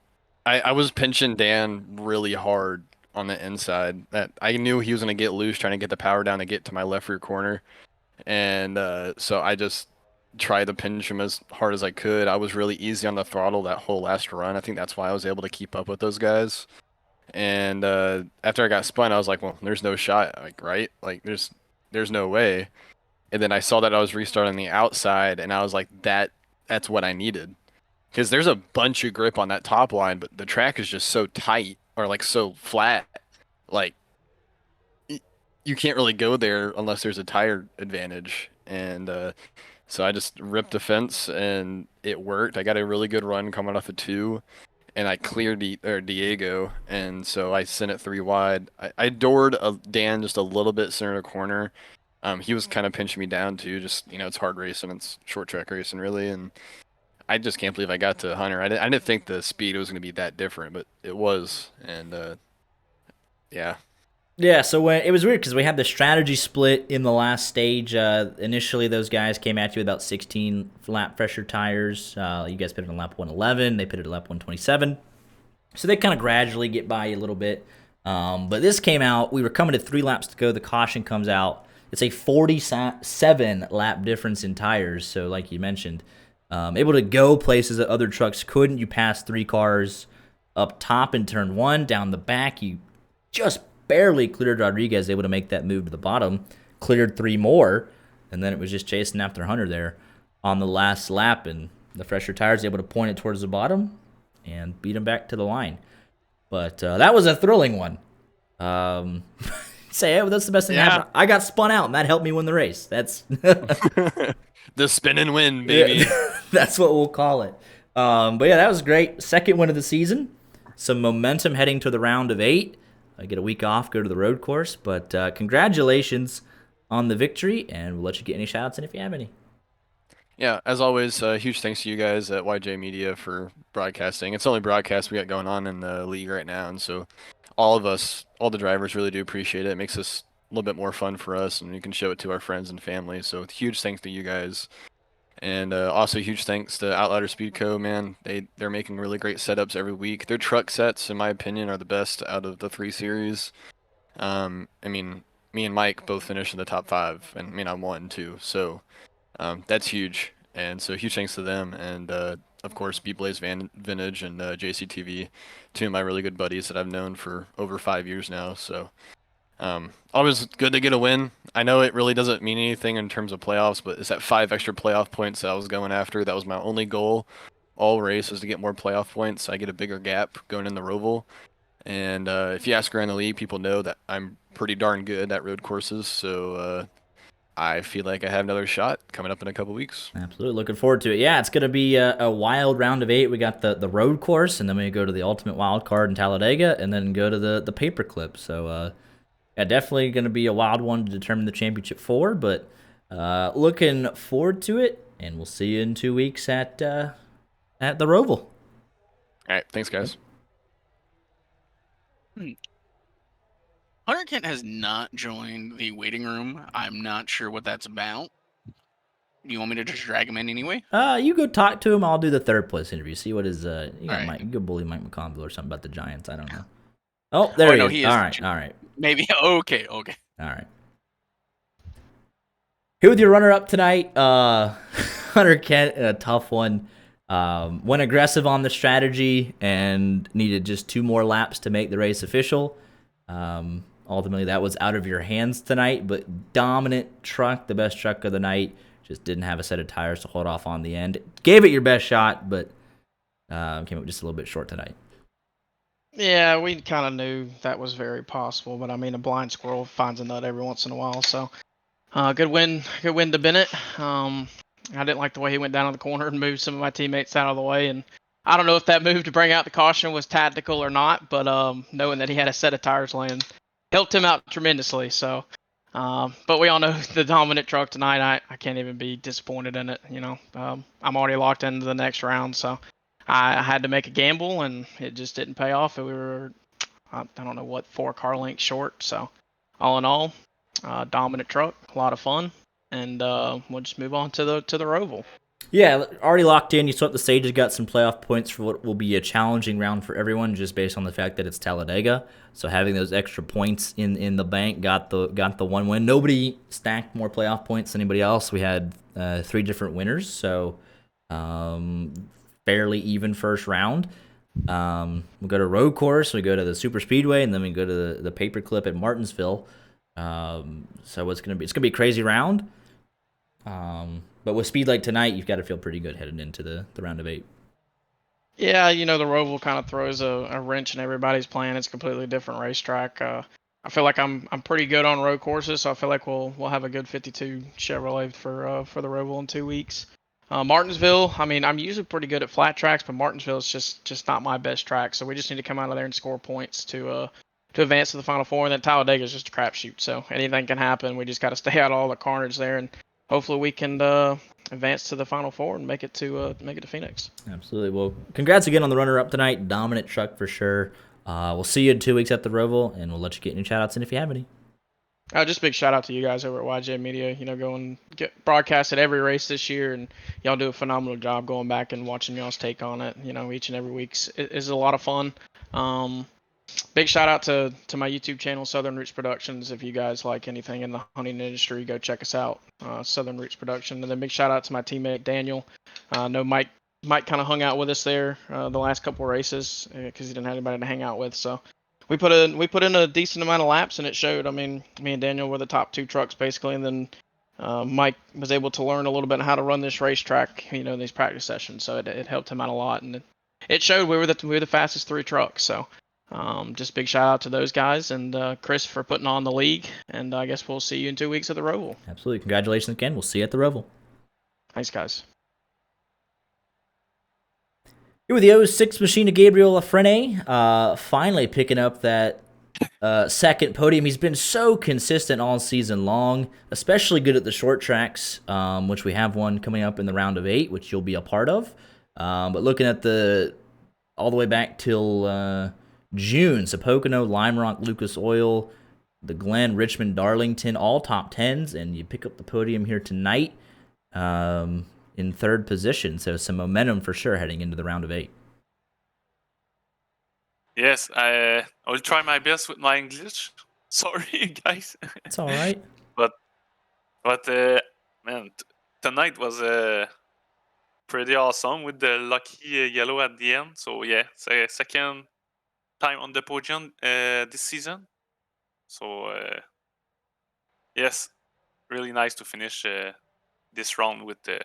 I was pinching Dan really hard on the inside. That I knew he was gonna get loose, trying to get the power down to get to my left rear corner. And so I just tried to pinch him as hard as I could. I was really easy on the throttle that whole last run. I think that's why I was able to keep up with those guys. And after I got spun, I was like, well, there's no shot, like, right? Like, there's no way. And then I saw that I was restarting the outside, and I was like, that's what I needed. Because there's a bunch of grip on that top line, but the track is just so tight, or like so flat. Like, you can't really go there unless there's a tire advantage. And so I just ripped the fence, and it worked. I got a really good run coming off of 2. And I cleared Diego, and so I sent it 3 wide. I doored Dan just a little bit center of the corner. He was kind of pinching me down too. Just it's hard racing, it's short track racing really, and I just can't believe I got to Hunter. I didn't think the speed was going to be that different, but it was, and yeah. Yeah, so it was weird because we had the strategy split in the last stage. Initially, those guys came at you with about 16 lap pressure tires. You guys pitted on lap 111. They pitted at lap 127. So they kind of gradually get by you a little bit. But this came out. We were coming to 3 laps to go. The caution comes out. It's a 47 lap difference in tires. So like you mentioned, able to go places that other trucks couldn't. You pass 3 cars up top in turn 1. Down the back, you just barely cleared Rodriguez, able to make that move to the bottom, cleared 3 more, and then it was just chasing after Hunter there on the last lap, and the fresher tires able to point it towards the bottom and beat him back to the line. But that was a thrilling one. Say, hey, that's the best thing that happened. I got spun out, and that helped me win the race. That's The spin and win, baby. that's what we'll call it. But yeah, that was great. Second win of the season. Some momentum heading to the round of 8. I get a week off, go to the road course. But congratulations on the victory, and we'll let you get any shout-outs in if you have any. Yeah, as always, huge thanks to you guys at YJ Media for broadcasting. It's the only broadcast we got going on in the league right now, and so all of us, all the drivers, really do appreciate it. It makes us a little bit more fun for us, and we can show it to our friends and family. So huge thanks to you guys, and also huge thanks to Outlander Speed Co. Man, they're making really great setups every week. Their truck sets, in my opinion, are the best out of the 3 series. I mean, me and Mike both finished in the top 5, and I mean, I won too, so. That's huge, and so huge thanks to them, and of course B-Blaze Vintage and JCTV, 2 of my really good buddies that I've known for over 5 years now. So always good to get a win. I know it really doesn't mean anything in terms of playoffs, but it's that 5 extra playoff points that I was going after. That was my only goal all race, was to get more playoff points. I get a bigger gap going in the Roval, and if you ask around the league, people know that I'm pretty darn good at road courses. So I feel like I have another shot coming up in a couple weeks. Absolutely. Looking forward to it. Yeah, it's going to be a wild round of 8. We got the road course, and then we go to the Ultimate Wild Card in Talladega, and then go to the paperclip. So, yeah, definitely going to be a wild one to determine the championship 4, but looking forward to it, and we'll see you in 2 weeks at the Roval. All right. Thanks, guys. Hunter Kent has not joined the waiting room. I'm not sure what that's about. Do you want me to just drag him in anyway? You go talk to him. I'll do the third place interview. See what his you Right. Mike, you go bully Mike McConville or something about the Giants. I don't know. Oh, there he is. All right. Maybe. Okay. All right. Here with your runner-up tonight, Hunter Kent, a tough one. Went aggressive on the strategy and needed just 2 more laps to make the race official. Ultimately, that was out of your hands tonight, but dominant truck, the best truck of the night. Just didn't have a set of tires to hold off on the end. Gave it your best shot, but came up just a little bit short tonight. Yeah, we kind of knew that was very possible, but I mean, a blind squirrel finds a nut every once in a while. So, good win to Bennett. I didn't like the way he went down on the corner and moved some of my teammates out of the way, and I don't know if that move to bring out the caution was tactical or not, but knowing that he had a set of tires laying helped him out tremendously. So, but we all know the dominant truck tonight. I can't even be disappointed in it. You know, I'm already locked into the next round, so I had to make a gamble, and it just didn't pay off. We were, I don't know what, 4 car lengths short. So, all in all, dominant truck, a lot of fun, and we'll just move on to the Roval. Yeah, already locked in. You swept the stage. Has got some playoff points for what will be a challenging round for everyone, just based on the fact that it's Talladega. So having those extra points in the bank got the 1 win. Nobody stacked more playoff points than anybody else. We had 3 different winners, so fairly even first round. We go to road course, we go to the super speedway, and then we go to the paperclip at Martinsville. So it's gonna be a crazy round. But with speed like tonight, you've got to feel pretty good heading into the round of 8. Yeah, you know, the Roval kind of throws a wrench in everybody's plan. It's a completely different racetrack. I feel like I'm pretty good on road courses, so I feel like we'll have a good 52 Chevrolet for the Roval in 2 weeks. Martinsville, I mean, I'm usually pretty good at flat tracks, but Martinsville is just not my best track. So we just need to come out of there and score points to advance to the Final Four. And then Talladega is just a crapshoot, so anything can happen. We just got to stay out of all the carnage there, and hopefully we can advance to the Final Four and make it to Phoenix. Absolutely. Well, congrats again on the runner-up tonight. Dominant truck for sure. We'll see you in 2 weeks at the Roval, and we'll let you get any shout-outs in if you have any. Just big shout out to you guys over at YJ Media. You know, go and get broadcasted every race this year, and y'all do a phenomenal job going back and watching y'all's take on it. You know, each and every week is a lot of fun. Big shout out to my YouTube channel, Southern Roots Productions. If you guys like anything in the hunting industry, go check us out, Southern Roots Production. And then big shout out to my teammate Daniel. I know Mike kind of hung out with us there the last couple races because he didn't have anybody to hang out with. So we put in a decent amount of laps, and it showed. I mean, me and Daniel were the top 2 trucks basically, and then Mike was able to learn a little bit how to run this racetrack, you know, in these practice sessions. So it helped him out a lot, and it showed. We were the fastest 3 trucks. So Just big shout out to those guys and Chris for putting on the league. And I guess we'll see you in 2 weeks at the Roval. Absolutely. Congratulations again. We'll see you at the Roval. Thanks, guys. Here with the 06 machine of Gabriel Lafrene, finally picking up that second podium. He's been so consistent all season long, especially good at the short tracks, which we have one coming up in the round of 8, which you'll be a part of. But looking at all the way back till June, so Pocono, Lime Rock, Lucas Oil, the Glen, Richmond, Darlington, all top 10s, and you pick up the podium here tonight in third position. So some momentum for sure heading into the round of 8. Yes, I will try my best with my English. Sorry, guys. It's all right. But man, tonight was pretty awesome with the lucky yellow at the end. So yeah, second time on the podium this season. So yes, really nice to finish this round with the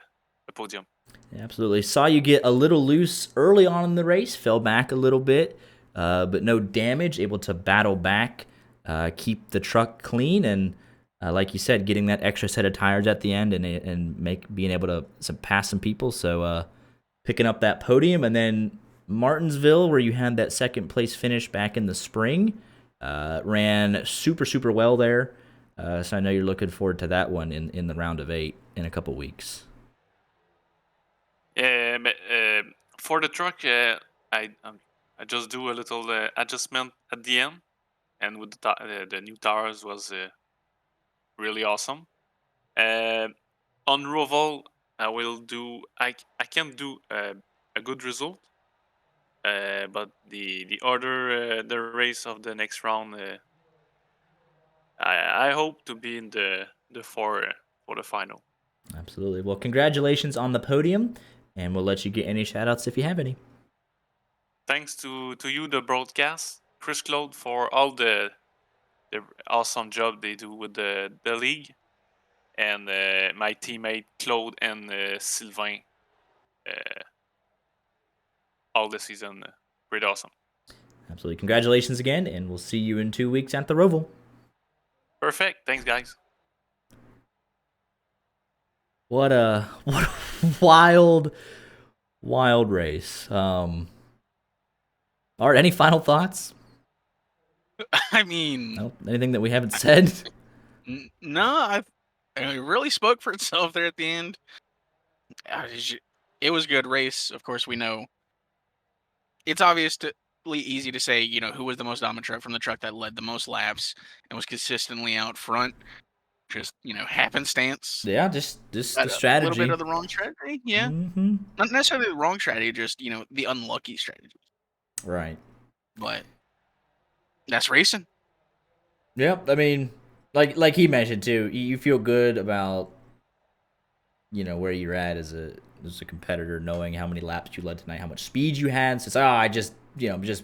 podium. Yeah, absolutely. Saw you get a little loose early on in the race, fell back a little bit, but no damage, able to battle back, keep the truck clean, and like you said, getting that extra set of tires at the end and being able to pass some people. So picking up that podium, and then Martinsville, where you had that second place finish back in the spring, ran super well there. So I know you're looking forward to that one in the round of 8 in a couple weeks. For the truck, I just do a little adjustment at the end, and with the new tires was really awesome. On Roval, I can do a good result, but the race of the next round, I hope to be in the 4 for the final. Absolutely. Well, congratulations on the podium, and we'll let you get any shout-outs if you have any. Thanks to you, the broadcast, Chris Claude, for all the awesome job they do with the league, and my teammate Claude and Sylvain, all the season, pretty awesome. Absolutely. Congratulations again, and we'll see you in 2 weeks at the Roval. Perfect. Thanks, guys. What a wild race. Art, any final thoughts? I mean, No? Anything that we haven't said? no, it really spoke for itself there at the end. It was a good race. Of course, we know it's obviously easy to say, who was the most dominant truck from the truck that led the most laps and was consistently out front. Just, happenstance. Yeah, just the strategy. A little bit of the wrong strategy, yeah. Mm-hmm. Not necessarily the wrong strategy, just, the unlucky strategy. Right. But that's racing. Yep. I mean, like he mentioned too, you feel good about, where you're at as a competitor, knowing how many laps you led tonight, how much speed you had. So it's, I just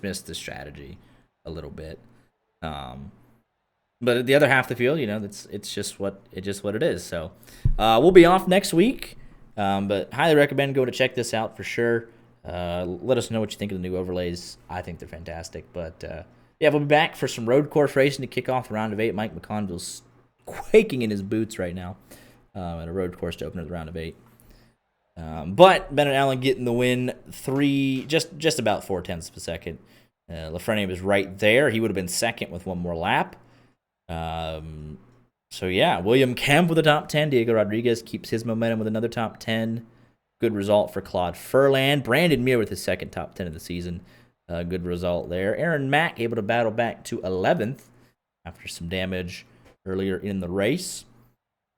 missed the strategy a little bit. But the other half of the field, it's just what it is. So we'll be off next week, but highly recommend going to check this out for sure. Let us know what you think of the new overlays. I think they're fantastic. But yeah, we'll be back for some road course racing to kick off the round of 8. Mike McConville's quaking in his boots right now at a road course to open up the round of 8. But Bennett Allen getting the win, just about 0.4 of a second. Lafreniere was right there. He would have been second with one more lap. So yeah, William Kemp with a top 10. Diego Rodriguez keeps his momentum with another top 10. Good result for Claude Furlan. Brandon Muir with his second top 10 of the season. Good result there. Aaron Mack able to battle back to 11th after some damage earlier in the race.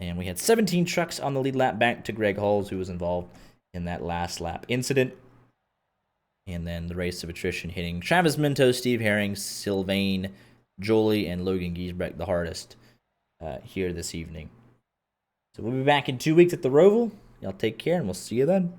And we had 17 trucks on the lead lap back to Greg Hulls, who was involved in that last lap incident. And then the race of attrition hitting Travis Minto, Steve Herring, Sylvain Jolie, and Logan Giesbrecht the hardest here this evening. So we'll be back in 2 weeks at the Roval. Y'all take care, and we'll see you then.